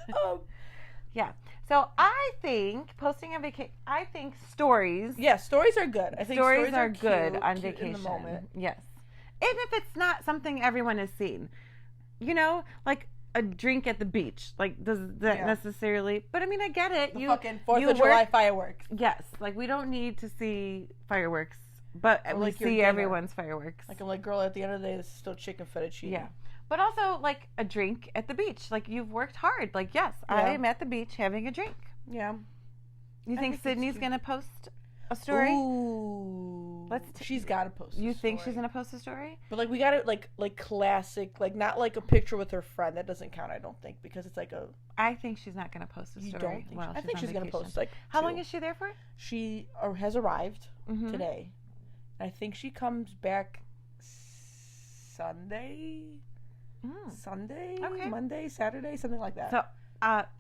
Yeah. So I think posting on vacation. I think stories. Yeah, stories are good. I think stories are good cute, on cute vacation. in the moment. Yes. And if it's not something everyone has seen, you know, like a drink at the beach, like does that necessarily? But I mean, I get it. The fucking 4th of July fireworks. Yes, like we don't need to see fireworks, but we like your see dinner. everyone's fireworks. Like I'm like, girl, at the end of the day, this is still chicken fettuccine. Yeah. But also, like, a drink at the beach. Like, you've worked hard. Like, yes, I am at the beach having a drink. Yeah. You think Sydney's going to post a story? Ooh. She's got to post a You story. think she's going to post a story? But, like, we got to, like classic, like, not like a picture with her friend. That doesn't count, I don't think, because it's like a... I think she's not going to post a story. You don't think well, I think she's going to post, like, How long is she there for? She has arrived today. I think she comes back Sunday... Sunday, okay. Monday, Saturday, something like that. So,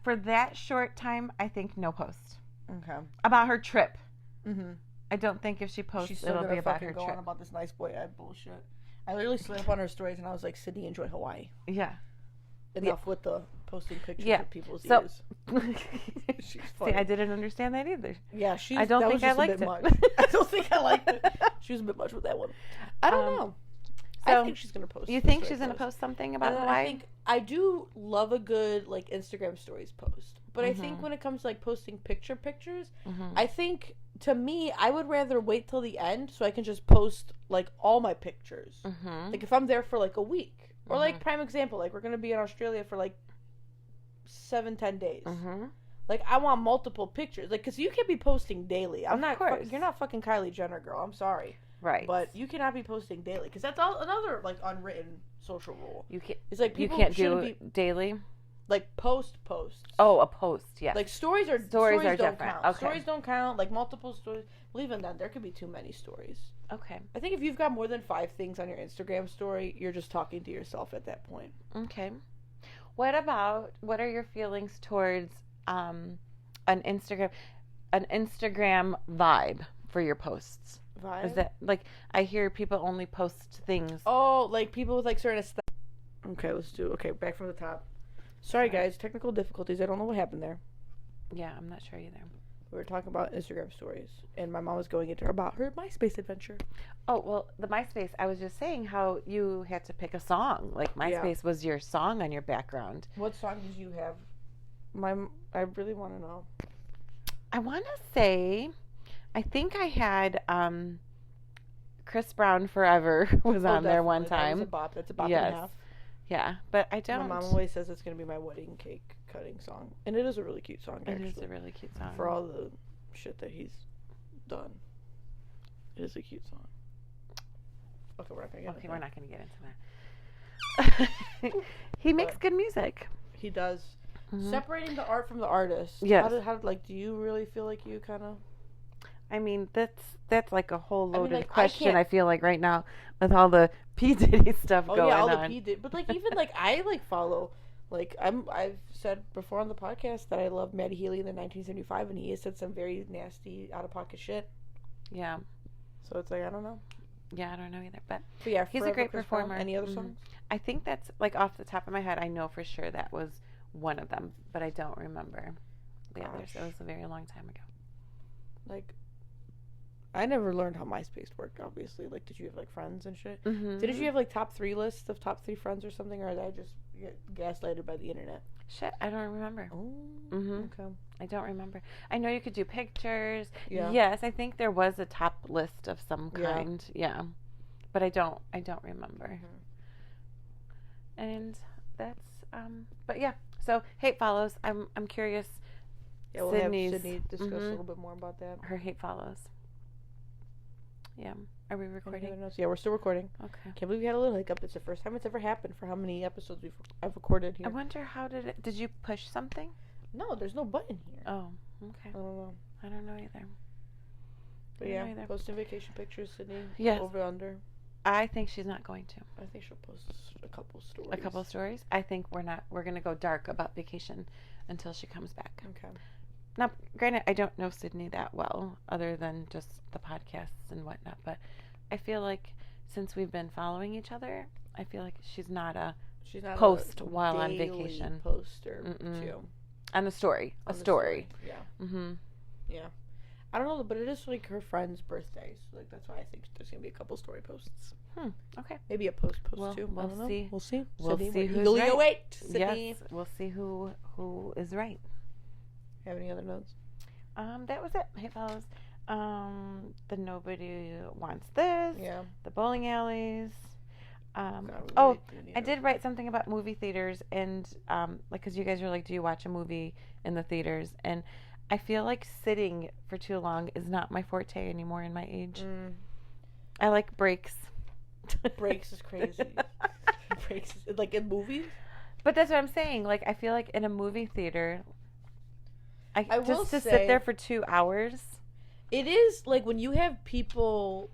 for that short time, I think no post. Okay. About her trip. Mm-hmm. I don't think if she posts, She's still it'll gonna be about fucking her go trip. on about this nice boy ad bullshit. I literally slid up on her stories and I was like, Sydney, enjoy Hawaii. Yeah. Enough with the posting pictures of people's So, ears. She's See, funny. I didn't understand that either. Yeah, I don't think I liked it. I don't think I liked it. She was a bit much with that one. I don't know. So I think she's gonna post. You think she's gonna post something about Hawaii? I think I do love a good like Instagram stories post, but I think when it comes to like posting pictures, I think to me I would rather wait till the end so I can just post like all my pictures. Like if I'm there for like a week, or like prime example, like we're gonna be in Australia for like 7-10 days. Like I want multiple pictures, like because you can't be posting daily. You're not fucking Kylie Jenner, girl. I'm sorry. Right. But you cannot be posting daily because that's another like unwritten social rule. You can't. It's like people you can't shouldn't do be daily. like posts. Oh, a post. Yeah. Like stories are don't different. Count. Okay. Stories don't count. Like multiple stories. Well, even then, there could be too many stories. Okay. I think if you've got more than 5 things on your Instagram story, you're just talking to yourself at that point. Okay. What are your feelings towards an Instagram vibe for your posts? Vibe? Is that like I hear people only post things? Oh, like people with like certain aesthetic. Okay, back from the top. Sorry guys, technical difficulties. I don't know what happened there. Yeah, I'm not sure either. We were talking about Instagram stories, and my mom was going into about her MySpace adventure. Oh, well, the MySpace, I was just saying how you had to pick a song. Like, MySpace was your song on your background. What song did you have? I really want to know. I want to say, I think I had Chris Brown Forever was on there one time. That's a bop. That's a bop and a half. Yeah, but I don't. My mom always says it's going to be my wedding cake cutting song. And it is a really cute song, actually. It is a really cute song. For all the shit that he's done. It is a cute song. Okay, we're not going to get into that. He makes good music. He does. Mm-hmm. Separating the art from the artist. Yes. Do you really feel like you kind of... I mean, that's like a whole loaded like, question, I feel like, right now, with all the P. Diddy stuff going on. Oh, yeah, all the P. Diddy. But, like, even, like, I, like, follow... Like, I've said before on the podcast that I love Maddie Healy in the 1975, and he has said some very nasty, out-of-pocket shit. Yeah. So it's like, I don't know. Yeah, I don't know either. But yeah, he's a great performer. Any other songs? I think that's, like, off the top of my head, I know for sure that was one of them, but I don't remember the others. It was a very long time ago. Like, I never learned how MySpace worked, obviously. Like, did you have, like, friends and shit? Mm-hmm. Did you have, like, top 3 lists of top 3 friends or something, or did I just get gaslighted by the internet? Shit, I don't remember. Oh, okay. I don't remember. I know you could do pictures. Yeah. Yes, I think there was a top list of some kind. Yeah. But I don't remember. Mm-hmm. And that's, but yeah. So, hate follows. I'm curious. Yeah, we'll have Sydney discuss a little bit more about that. Her hate follows. Yeah. Are we recording? Yeah, we're still recording. Okay. Can't believe we had a little hiccup. It's the first time it's ever happened for how many episodes I've recorded here. I wonder did you push something? No, there's no button here. Oh, okay. I don't know. Either. But yeah, posting vacation pictures, Sydney. Yes. Over under. I think she's not going to. I think she'll post a couple stories. A couple stories? I think we're going to go dark about vacation until she comes back. Okay. Now, granted, I don't know Sydney that well, other than just the podcasts and whatnot, but I feel like since we've been following each other, I feel like she's not a She's not post a while on daily vacation. Poster Mm-mm. too. On a story. On A the story. Yeah. Mm-hmm. Yeah. I don't know, but it is like her friend's birthday, so like that's why I think there's gonna be a couple story posts. Okay. Maybe a post Well, too. we'll I don't know. see. We'll see. We'll Sydney, see we're who's eagerly right. await, Sydney. Yes. We'll see who is right. Have any other notes? That was it. Hey, fellas. The Nobody Wants This. Yeah. The bowling alleys. God, we Oh, really do need I it. did write something about movie theaters and like, because you guys were like, do you watch a movie in the theaters? And I feel like sitting for too long is not my forte anymore in my age. I like breaks. Breaks is crazy. Breaks is, like in movies. But that's what I'm saying. Like, I feel like in a movie theater, I will just to say- sit there for 2 hours. It is like when you have people,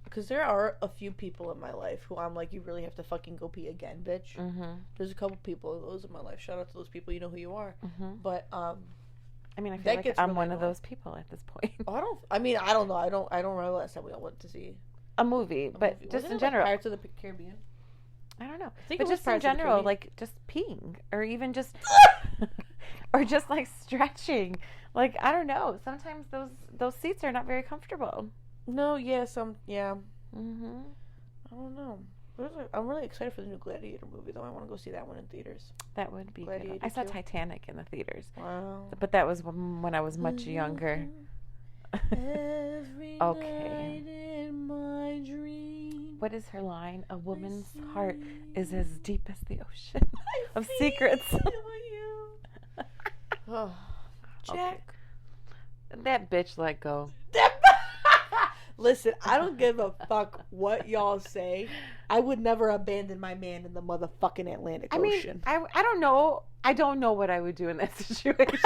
because there are a few people in my life who I'm like, you really have to fucking go pee again, bitch. Mm-hmm. There's a couple people of those in my life. Shout out to those people. You know who you are. Mm-hmm. But I mean, I That feel like gets I'm really one of annoying. those people at this point. I don't know. I don't remember last time we all went to see A movie, a but movie. just Wasn't in it, like, general. Pirates of the Caribbean. I don't know. I think But it was just in Pirates of the general, Caribbean. like just peeing or even just or just like stretching. Like, I don't know. Sometimes those seats are not very comfortable. No, yeah, yeah. Mm-hmm. I don't know. I'm really excited for the new Gladiator movie, though. I want to go see that one in theaters. That would be good. Gladiator I saw 2. Titanic in the theaters, Wow. but that was when I was much younger. Every Okay. night in my dream. What is her line? A woman's heart is as deep as the ocean of secrets. Oh, Jack. That bitch let go. Listen, I don't give a fuck what y'all say. I would never abandon my man in the motherfucking Atlantic I mean, Ocean. I don't know. I don't know what I would do in that situation.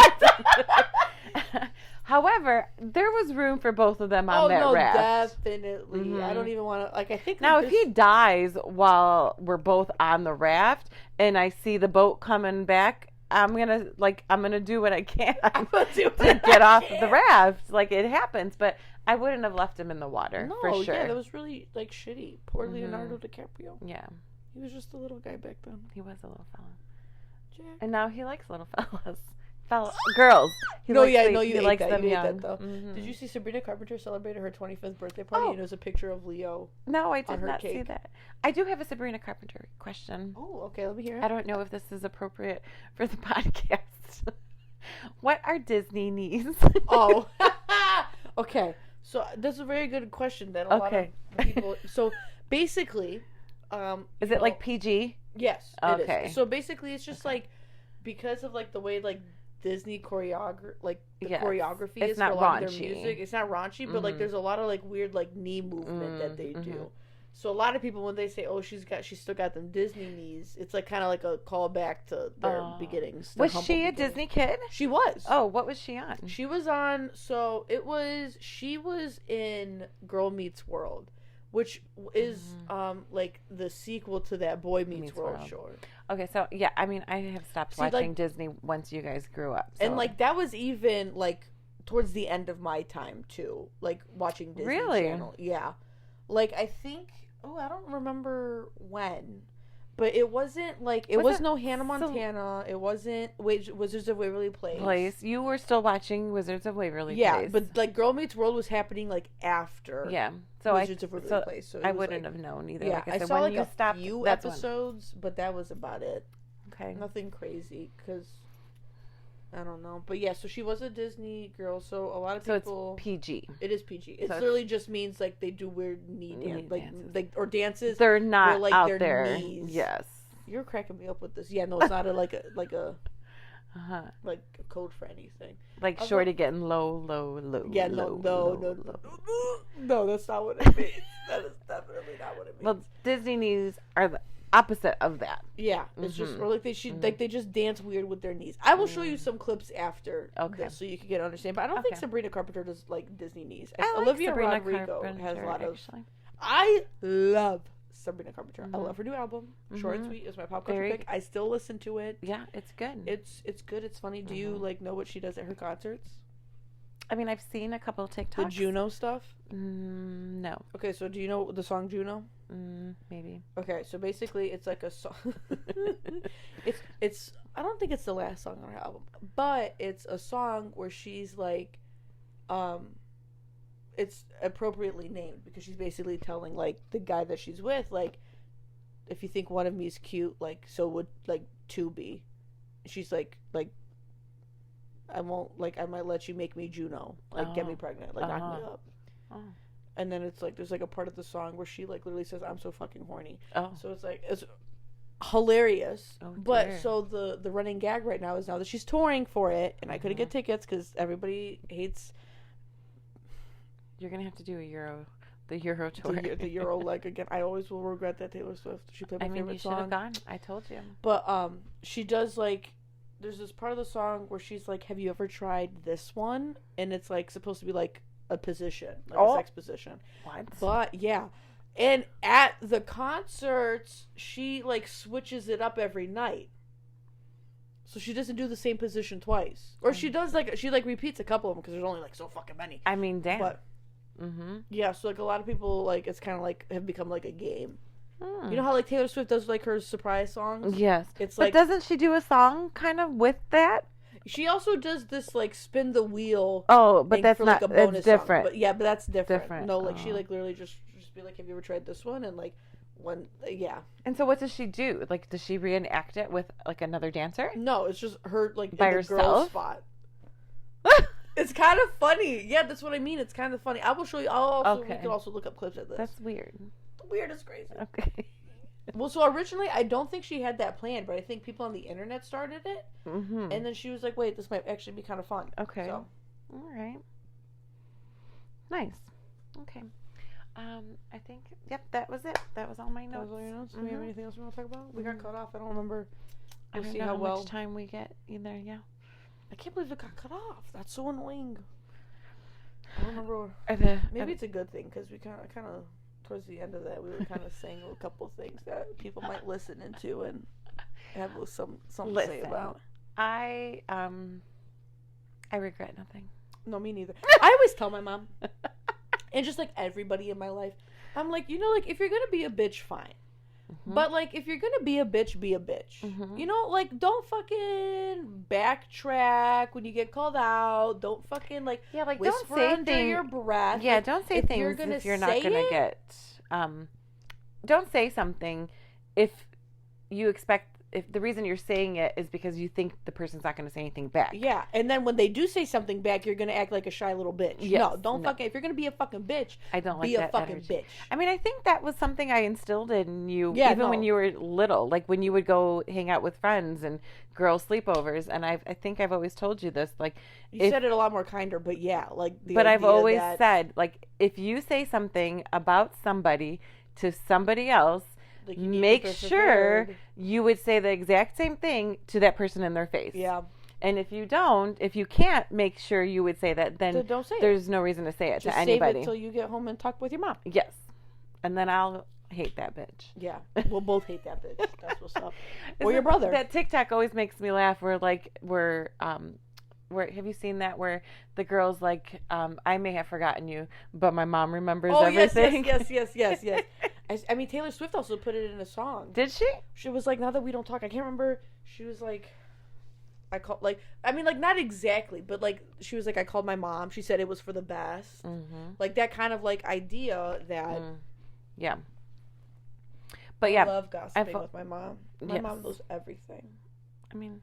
However, there was room for both of them on that raft. Definitely. Mhm. I don't even want to. Like, I think Now, that if he dies while we're both on the raft and I see the boat coming back, I'm gonna do what I can to get off the raft. Like, it happens, but I wouldn't have left him in the water for sure. Yeah, that was really like shitty. Poor Mhm. Leonardo DiCaprio. Yeah, He was just a little guy back then. he was a little fella, Jack. and now he likes little fellas, girls. He No, likes yeah, the- no, you he ate likes that. them You ate young. that, though. Mhm. Did you see Sabrina Carpenter celebrated her 25th birthday party? Oh. And it was a picture of Leo. No, I on did her not see cake. that. I do have a Sabrina Carpenter question. Oh, okay. Let me hear it. I don't know if this is appropriate for the podcast. What are Disney knees? Oh, okay. So that's a very good question that a lot Okay. of people. So basically, Is you it like know, PG? yes? It Okay. is. So basically, it's just Okay. like because of like the way like Disney choreography Yes. choreography It's is not for a lot of raunchy. their music. It's not raunchy, but like Mhm. there's a lot of like weird like knee movement that they do. Mhm. So a lot of people when they say, "Oh, she's still got them Disney knees," it's like kind of like a callback to their Oh. beginnings. their Was humble she a beginnings. Disney kid? She was. Oh, what was she on? She was on. She was in Girl Meets World, which is like the sequel to that Boy Meets World short. Okay, so yeah, I mean, I have stopped See, watching like- Disney once you guys grew up. So. And like that was even like towards the end of my time too, like watching Disney Really? Channel. Yeah, like I think. Oh, I don't remember when. But it wasn't like it Was was it no Hannah Montana. It wasn't Wizards of Waverly Place. You were still watching Wizards of Waverly Yeah, Place. but like Girl Meets World was happening like after. yeah, so Wizards of Waverly Place. So it I was, wouldn't like, have known either. Yeah, like I I said, saw when like you a stopped, few that's when- episodes, but that was about it. Okay. Nothing crazy, because I don't know. But yeah, so she was a Disney girl. So a lot of So people. it's PG. It is PG. It So it's- literally just means like they do weird knee Knee dance, like dances. or dances. They're not like, out their there. knees. Yes. You're cracking me up with this. Yeah, no, it's not like a Uh-huh. code for anything. Like Although- Shorty getting low. Yeah, low. no, that's not what it means. That is definitely not what it means. Well, Disney knees are the opposite of that. Yeah, it's just Mhm. or like they just dance weird with their knees. I will show you some clips after Okay. this so you can get an understanding. But I don't think Okay. Sabrina Carpenter does like Disney knees. I like Olivia Sabrina Rodrigo Carpenter, has a lot of. actually. I love Sabrina Carpenter. I Mhm. love her new album. Short and Mhm. sweet is my pop culture Very- pick. I still listen to it. Yeah, it's good. It's good. It's funny. Do you Mhm. like know what she does at her concerts? I mean, I've seen a couple of TikToks. The Juno stuff. No. Okay, so do you know the song Juno? Maybe. Okay, so basically it's like a song. it's I don't think it's the last song on her album, but it's a song where she's like, it's appropriately named because she's basically telling like the guy that she's with, like, if you think one of me is cute, like, so would like two be. She's like I won't, like, I might let you make me Juno, like, get me pregnant, like, knock me up. Oh. And then it's like there's like a part of the song where she like literally says, "I'm so fucking horny." Oh. So it's like it's hilarious. Oh, but dear. so the running gag right now is now that she's touring for it, and I couldn't get tickets because everybody hates You're gonna have to do the Euro tour. the Euro leg again. I always will regret that Taylor Swift. She played my favorite you should song. have gone. I told you. But she does like. There's this part of the song where she's like, "Have you ever tried this one?" And it's like supposed to be like a position, like a sex position. What? But yeah, and at the concerts, she like switches it up every night, so she doesn't do the same position twice, or she does she repeats a couple of them because there's only like so fucking many. I mean, damn. But yeah, so like a lot of people like it's kind of like have become like a game. You know how like Taylor Swift does like her surprise songs? Yes. It's but like doesn't she do a song kind of with that? she also does this like spin the wheel. Oh, but thing that's for, not. like, a bonus It's different. Song. But yeah, but that's different. Different. No, like she Oh. like literally just be like, "Have you ever tried this one?" And like when yeah. And so, what does she do? Like, does she reenact it with like another dancer? No, it's just her like By in the girl herself? spot. It's kind of funny. Yeah, that's what I mean. It's kind of funny. I will show you. We can also look up clips of this. That's weird. Weird as crazy. Okay. Well, so originally I don't think she had that planned, but I think people on the internet started it, and then she was like, "Wait, this might actually be kind of fun." Okay. So. All right. Nice. Okay. I think. Yep. That was it. That was all my That notes. was all your notes? Do we have anything else we want to talk about? We got cut off. I don't remember. I We'll don't see know how well. much time we get either. Yeah. I can't believe it got cut off. That's so annoying. I don't remember. Maybe it's a good thing because we kind of towards the end of that we were kind of saying a couple of things that people might listen into and have something to say about. I regret nothing. No, me neither. I always tell my mom, and just like everybody in my life, I'm like, like if you're gonna be a bitch, fine. But like if you're gonna be a bitch, be a bitch. You know, like don't fucking backtrack when you get called out. Don't fucking like like whisper don't say under things. your breath. Yeah, like, don't say if things you're gonna if you're not say gonna it, get. Don't say something if you expect. If the reason you're saying it is because you think the person's not going to say anything back. Yeah, and then when they do say something back, you're gonna act like a shy little bitch. Yes, No, don't fucking. If you're gonna be a fucking bitch, I don't like be that a fucking energy. bitch. I mean, I think that was something I instilled in you, Yeah, even when you were little. Like when you would go hang out with friends and girl sleepovers. And I think I've always told you this. Like You said it a lot more kinder, but yeah, like. But I've always said, like, if you say something about somebody to somebody else, like, make sure you would say the exact same thing to that person in their face. Yeah. And if you can't make sure you would say that, then don't say there's no reason to say it Just to anybody. save it until you get home and talk with your mom. Yes. And then I'll hate that bitch. Yeah. We'll both hate that bitch. That's what's up. Or your brother. That TikTok always makes me laugh where have you seen that where the girl's like, I may have forgotten you, but my mom remembers everything? Yes. I mean, Taylor Swift also put it in a song. Did she? She was like, now that we don't talk, I can't remember. She was like, not exactly, but like, she was like, I called my mom. She said it was for the best. Mm-hmm. Like that kind of like idea that. Yeah. But yeah. I love gossiping with my mom. My mom knows everything. I mean.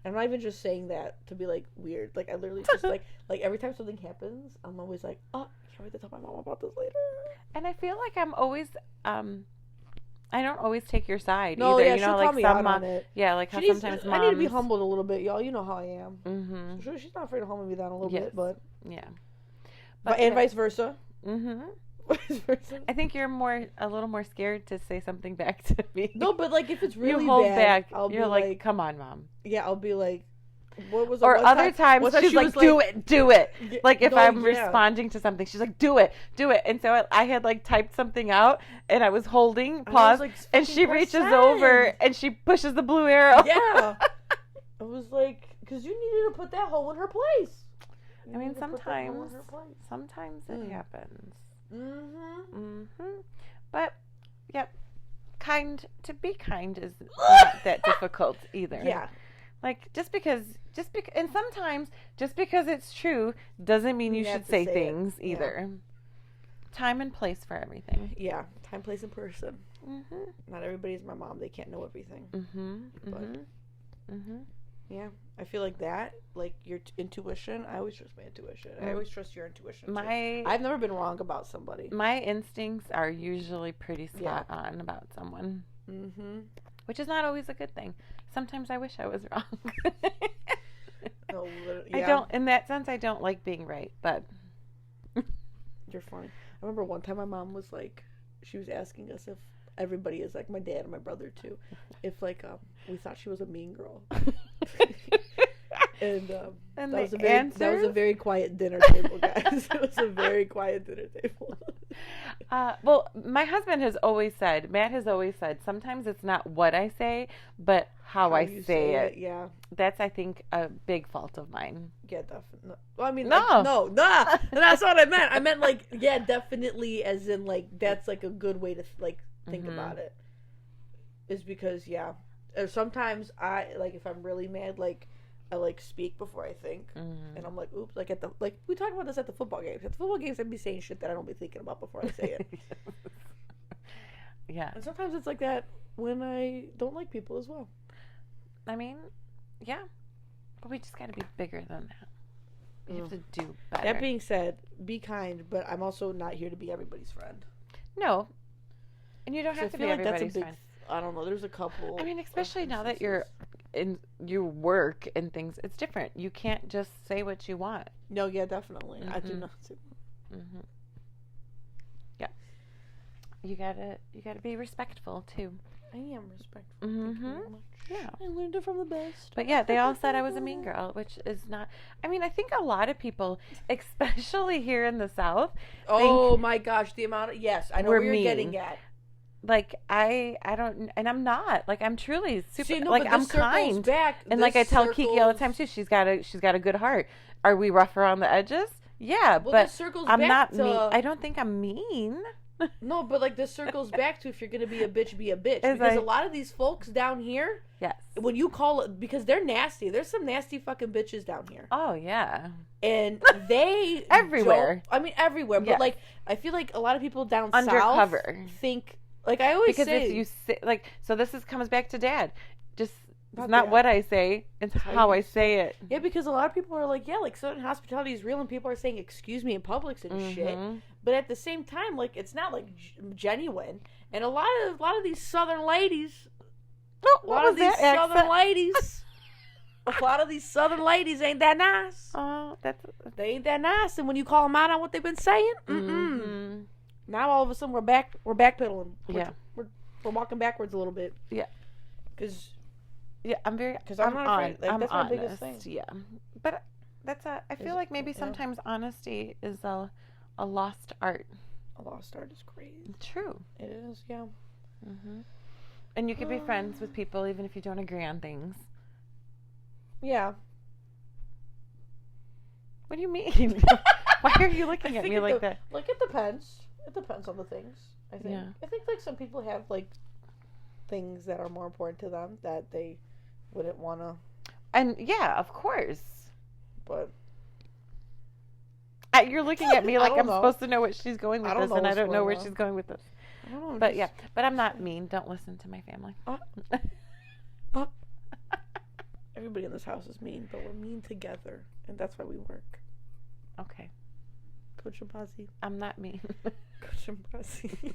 I'm not even just saying that to be like weird. Like I literally just like every time something happens, I'm always like, oh, I can't wait to tell my mom about this later. And I feel like I'm always, I don't always take your side no, either. Yeah, you know, she'll like call me out on it. Yeah, like how sometimes moms. I need to be humbled a little bit, y'all. You know how I am. Mm-hmm. She's not afraid to humble me down a little bit, but yeah, and vice versa. Mm-hmm. Vice versa. I think you're a little more scared to say something back to me. No, but like if it's really you hold bad, back. You're like, come on, mom. Yeah, I'll be like. What was or other times she's like, do it. Like if I'm responding to something, she's like, do it. And so I had like typed something out and I was holding pause and she reaches over and she pushes the blue arrow. Yeah. I was like, because you needed to put that hole in her place. I mean, sometimes it happens. Mm-hmm. But Yep. To be kind is not that difficult either. Yeah. Like, and sometimes just because it's true doesn't mean you should say things either. Time and place for everything. Yeah. Time, place, and person. Mm-hmm. Not everybody's my mom. They can't know everything. Mm-hmm. But, Mm-hmm. yeah. I feel like that, like your intuition, I always trust my intuition. I always trust your intuition. I've never been wrong about somebody. My instincts are usually pretty spot on about someone. Mm-hmm. Which is not always a good thing. Sometimes I wish I was wrong. No, I don't, in that sense, I don't like being right, but. You're funny. I remember one time my mom was like, she was asking us if everybody is like my dad and my brother too, if like we thought she was a mean girl. And that was a very quiet dinner table, guys. It was a very quiet dinner table. Well, my husband has always said, Matt has always said, sometimes it's not what I say, but how I say it. Yeah. That's, I think, a big fault of mine. Yeah, definitely. Well, I mean, no, that's not what I meant. I meant like, yeah, definitely, as in like that's like a good way to like think about it. Is because sometimes I like if I'm really mad, like I like speak before I think, and I'm like, oops, like we talked about this at the football games. At the football games, I'd be saying shit that I don't be thinking about before I say it. Yeah. And sometimes it's like that when I don't like people as well. I mean, yeah, but we just got to be bigger than that. We have to do better. That being said, be kind, but I'm also not here to be everybody's friend. No, and you don't have to be everybody's friend. I don't know. There's a couple. I mean, especially now that you're in your work and things, it's different. You can't just say what you want. No, yeah, definitely. I do not. Yeah, you gotta be respectful too. I am respectful. Thank you very much. Yeah, I learned it from the best. But yeah, they all said I was a mean girl, which is not. I mean, I think a lot of people, especially here in the South. Oh my gosh, the amount of I know where you're getting at. Like I don't, and I'm not. Like I'm truly super. See, no, like I'm kind, and like I tell Kiki all the time too. She's got a good heart. Are we rough around the edges? Yeah, but I'm not mean. I don't think I'm mean. No, but like this circles back to if you're gonna be a bitch, be a bitch. Because a lot of these folks down here, yes, when you call it, because they're nasty. There's some nasty fucking bitches down here. Oh yeah, and they everywhere. I mean everywhere, but like I feel like a lot of people down undercover south think. Like I always say, because if you say like, so this comes back to Dad. Just it's not what I say; it's how I say it. Yeah, because a lot of people are like, yeah, like Southern hospitality is real, and people are saying "excuse me" in Publix and shit. But at the same time, like it's not like genuine. And a lot of these Southern ladies, a lot of these Southern ladies ain't that nice. Oh, they ain't that nice. And when you call them out on what they've been saying, now all of a sudden we're backpedaling. We're walking backwards a little bit. Yeah, because I'm not afraid. Like, that's my biggest thing. Yeah, but I feel like maybe sometimes honesty is a lost art. A lost art is great. True. It is. Yeah. And you can be friends with people even if you don't agree on things. Yeah. What do you mean? Why are you looking at me like that? Like it depends. It depends on the things, I think. Yeah. I think, like, some people have, like, things that are more important to them that they wouldn't want to. And, yeah, of course. But. You're looking at me like I'm supposed to know what she's going with this, and I don't know where she's going with this. I don't know. But, yeah. But I'm not mean. Don't listen to my family. Everybody in this house is mean, but we're mean together, and that's why we work. Okay. Coach Shabazi. I'm not mean. Coach Shabazi.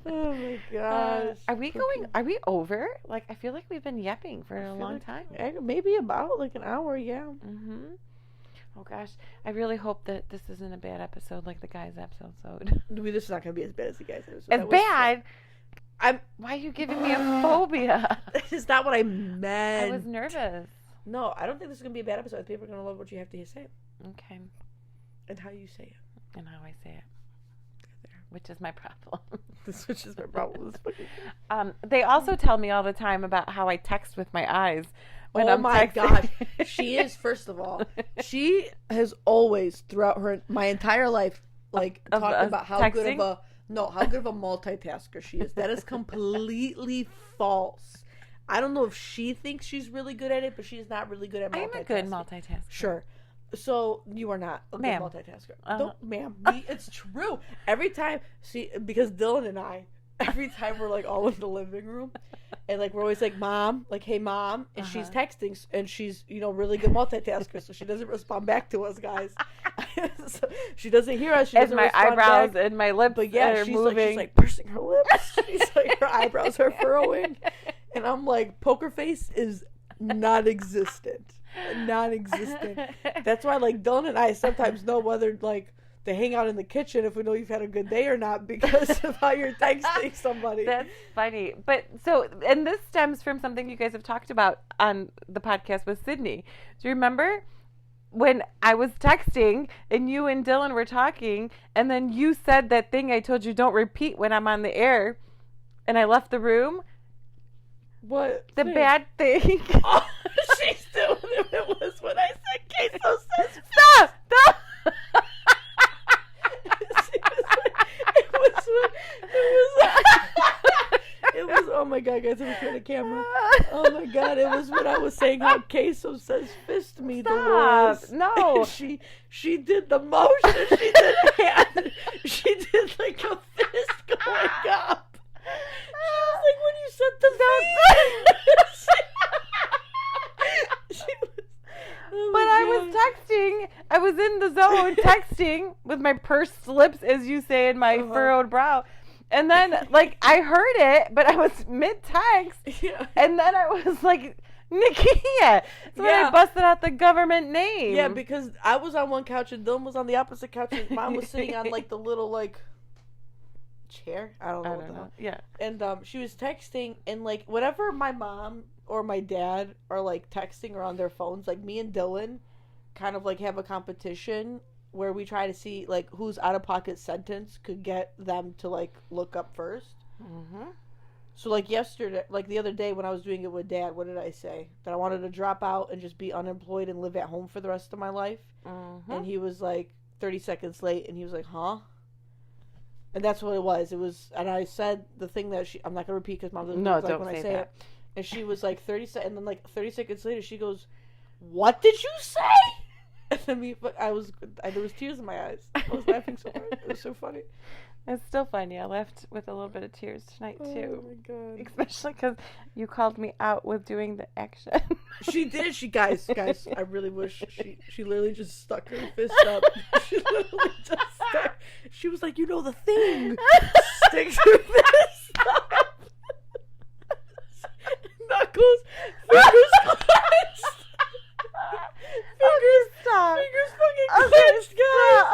Oh my gosh. Are we over? Like, I feel like we've been yapping for a long time. Maybe about like an hour, yeah. Oh gosh. I really hope that this isn't a bad episode like the guys' episode. This is not going to be as bad as the guys' episode. As bad? Why are you giving me a phobia? That's not what I meant. I was nervous. No, I don't think this is going to be a bad episode. People are going to love what you have to say. Okay. And how you say it. And how I say it. Which is my problem. Which is my problem. They also tell me all the time about how I text with my eyes when I'm texting. Gosh. She is, first of all, she has always, throughout my entire life, like, talked about how texting? Good of No, how good of a multitasker she is. That is completely false. I don't know if she thinks she's really good at it, but she's not really good at multitasking. I'm a good multitasker. Sure. So you are not a good Ma'am. multitasker. Don't, ma'am. It's true. Every time, because Dylan and I, every time we're like all in the living room, and like we're always like, Mom, like, hey, Mom, and she's texting, and she's really good multitasker, so she doesn't respond back to us, guys. So she doesn't hear us. She As doesn't my respond eyebrows back. and my lips But yeah, are she's moving. like pursing her lips. She's like, her eyebrows are furrowing, and I'm like, poker face is non-existent. Non-existent. That's why, like, Dylan and I sometimes know whether, like, to hang out in the kitchen if we know you've had a good day or not because of how you're texting somebody. That's funny. But and this stems from something you guys have talked about on the podcast with Sydney. Do you remember when I was texting and you and Dylan were talking, and then you said that thing I told you don't repeat when I'm on the air, and I left the room? What? The bad thing. Oh, she's doing it. It was when I said queso says Stop! Stop! It was oh my god, guys, I'm trying the camera. Oh my god, it was when I was saying how queso says fist me the worst. No. She did the motion, she did hand, she did like a fist going up. She was like when you said the But I was texting. I was in the zone texting with my pursed lips, as you say, and my furrowed brow. And then, like, I heard it, but I was mid-text. Yeah. And then I was like, Nikia. So when I busted out the government name. Yeah, because I was on one couch and Dylan was on the opposite couch and Mom was sitting on, like, the little, like, chair. I don't know. Yeah. And she was texting, and, like, whenever my mom or my dad are, like, texting or on their phones, like, me and Dylan kind of, like, have a competition where we try to see, like, whose out-of-pocket sentence could get them to, like, look up first. Mm-hmm. So, like, yesterday, like, the other day when I was doing it with Dad, what did I say? That I wanted to drop out and just be unemployed and live at home for the rest of my life. Mm-hmm. And he was, like, 30 seconds late, and he was like, huh? And that's what it was. It was, and I said the thing that I'm not going to repeat because Mom doesn't like don't when say I say that. it. And she was like 30 seconds, and then like 30 seconds later, she goes, "What did you say?" And then there was tears in my eyes. I was laughing so hard. It was so funny. It's still funny. I left with a little bit of tears tonight, too. Oh my god. Especially because you called me out with doing the action. She did. Guys, I really wish she literally just stuck her fist up. She literally just stuck. She was like, the thing. Sticks her fist up. Knuckles, fingers clenched. Fingers fucking clenched, guys.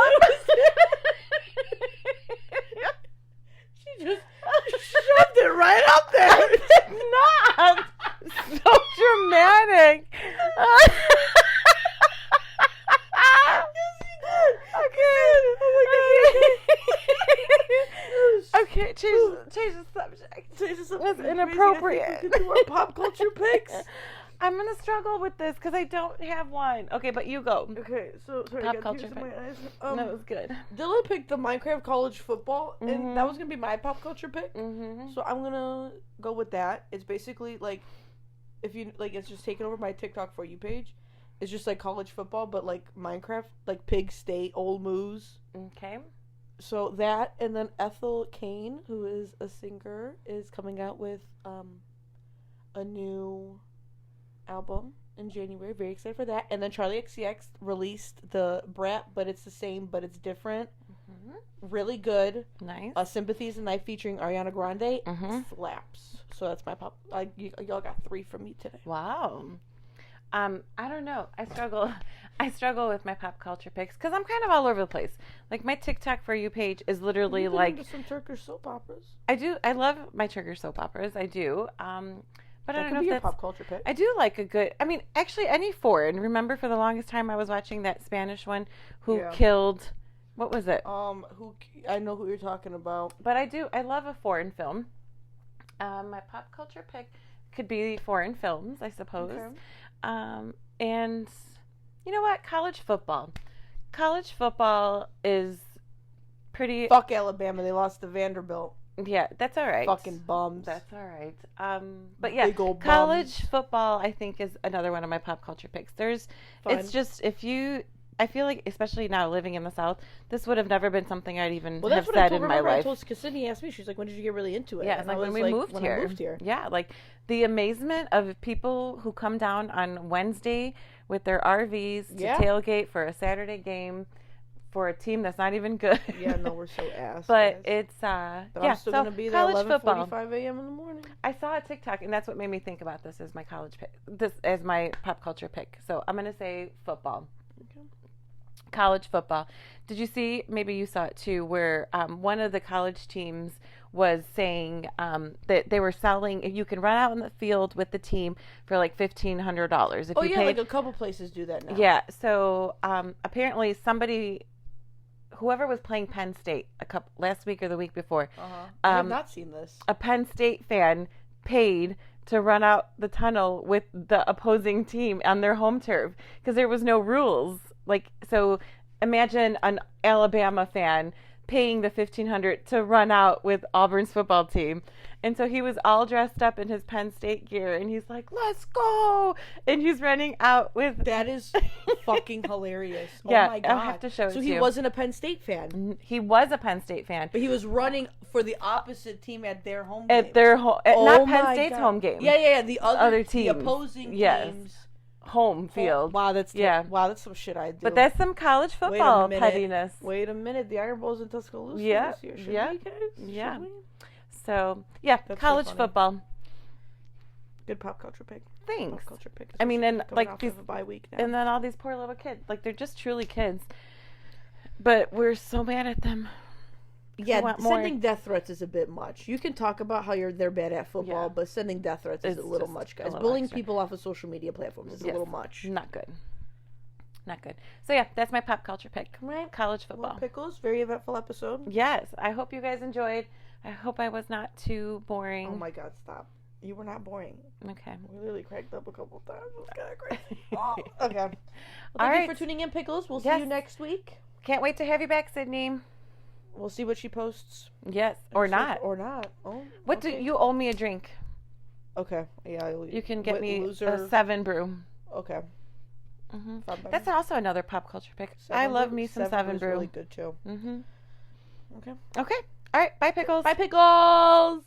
She just shoved it right up there. Not so dramatic. Okay, change the subject. That's inappropriate. We could do our pop culture picks. I'm gonna struggle with this because I don't have one. Okay, but you go. Okay, so sorry, Pop I got culture tears in my pick. eyes. That was good. Dylan picked the Minecraft college football, and that was gonna be my pop culture pick. Mm-hmm. So I'm gonna go with that. It's basically like, if you like, it's just taking over my TikTok For You page. It's just like college football, but like Minecraft, like Pig State, Old Moose. Okay. So that, and then Ethel Kane, who is a singer, is coming out with a new album in January. Very excited for that. And then Charlie XCX released the Brat, but it's the same, but it's different. Mm-hmm. Really good. Nice. Sympathies and Night featuring Ariana Grande. Mm-hmm. Slaps. So that's my pop. Y'all got 3 from me today. Wow. I don't know. I struggle with my pop culture picks because I'm kind of all over the place. Like my TikTok For You page is literally You get like into some Turkish soap operas. I love my Turkish soap operas. I do. But I That don't could know be if your that's pop culture pick. I do like a good. I mean, actually, any foreign. Remember, for the longest time, I was watching that Spanish one who killed. What was it? I know who you're talking about. But I love a foreign film. My pop culture pick could be foreign films, I suppose. Okay. And you know what? College football. College football is pretty. Fuck Alabama. They lost to Vanderbilt. Yeah, that's all right. Fucking bums. That's all right. But yeah, Big old college bums. football I think is another one of my pop culture picks. It's just I feel like, especially now living in the South, this would have never been something I'd even have said in my life. Because Sydney asked me, she's like, when did you get really into it? Yeah, it's like when we moved here. I moved here. Yeah, like the amazement of people who come down on Wednesday with their RVs to tailgate for a Saturday game for a team that's not even good. Yeah, no, we're so ass. But guys. it's But yeah, I'm still so gonna be there college 11:45 a.m. in the morning. I saw a TikTok, and that's what made me think about this as my college pick. This as my pop culture pick. So I'm gonna say football. Okay. College football. Did you see? Maybe you saw it too, where one of the college teams was saying that they were selling. You can run out in the field with the team for like $1,500 if you paid. Like a couple places do that now. Yeah. So apparently whoever was playing Penn State last week or the week before, I have not seen this. a Penn State fan paid to run out the tunnel with the opposing team on their home turf because there was no rules. Like, so imagine an Alabama fan paying the $1,500 to run out with Auburn's football team. And so he was all dressed up in his Penn State gear, and he's like, let's go! And he's running out with... That is fucking hilarious. Yeah, oh my God. I'll have to show it to you. So he wasn't a Penn State fan. He was a Penn State fan. But he was running for the opposite team at their home At game. their home... not Penn State's God. home game. Yeah. The other teams. The opposing Yes. teams. Home field. Wow, that's some shit I do. But that's some college football pettiness. Wait a minute, the Iron Bowl's in Tuscaloosa this year. Should we, guys? Yeah. Should we? So yeah, That's college so funny. football. Good pop culture pick. Thanks. Pop culture pick. I mean, and Coming like off these, of a bye week now. and then all these poor little kids, like they're just truly kids. But we're so mad at them. Yeah, want more. sending death threats is a bit much. You can talk about how they're bad at football, Yeah. but sending death threats is It's a little just much, a guys. little Bullying extra. people off of social media platforms is a little much. Not good. Not good. So yeah, that's my pop culture pick. Right. College Well, football. Pickles, very eventful episode. Yes, I hope you guys enjoyed. I hope I was not too boring. Oh my God, stop. You were not boring. Okay. We literally cracked up a couple times. It was kind of crazy. Oh, okay. Well, All thank you right. for tuning in, Pickles. We'll see Yes. you next week. Can't wait to have you back, Sydney. We'll see what she posts. Yes, or not. Or not. Oh, What okay. do you owe me a drink? Okay. Yeah. You can get me loser. a 7 brew. Okay. Hmm Fine by That's me. also another pop culture pick. Seven I love Brew- me some 7 Seven Brew's brew. really good too. Hmm Okay. Okay. All right. Bye, pickles. Bye, Pickles.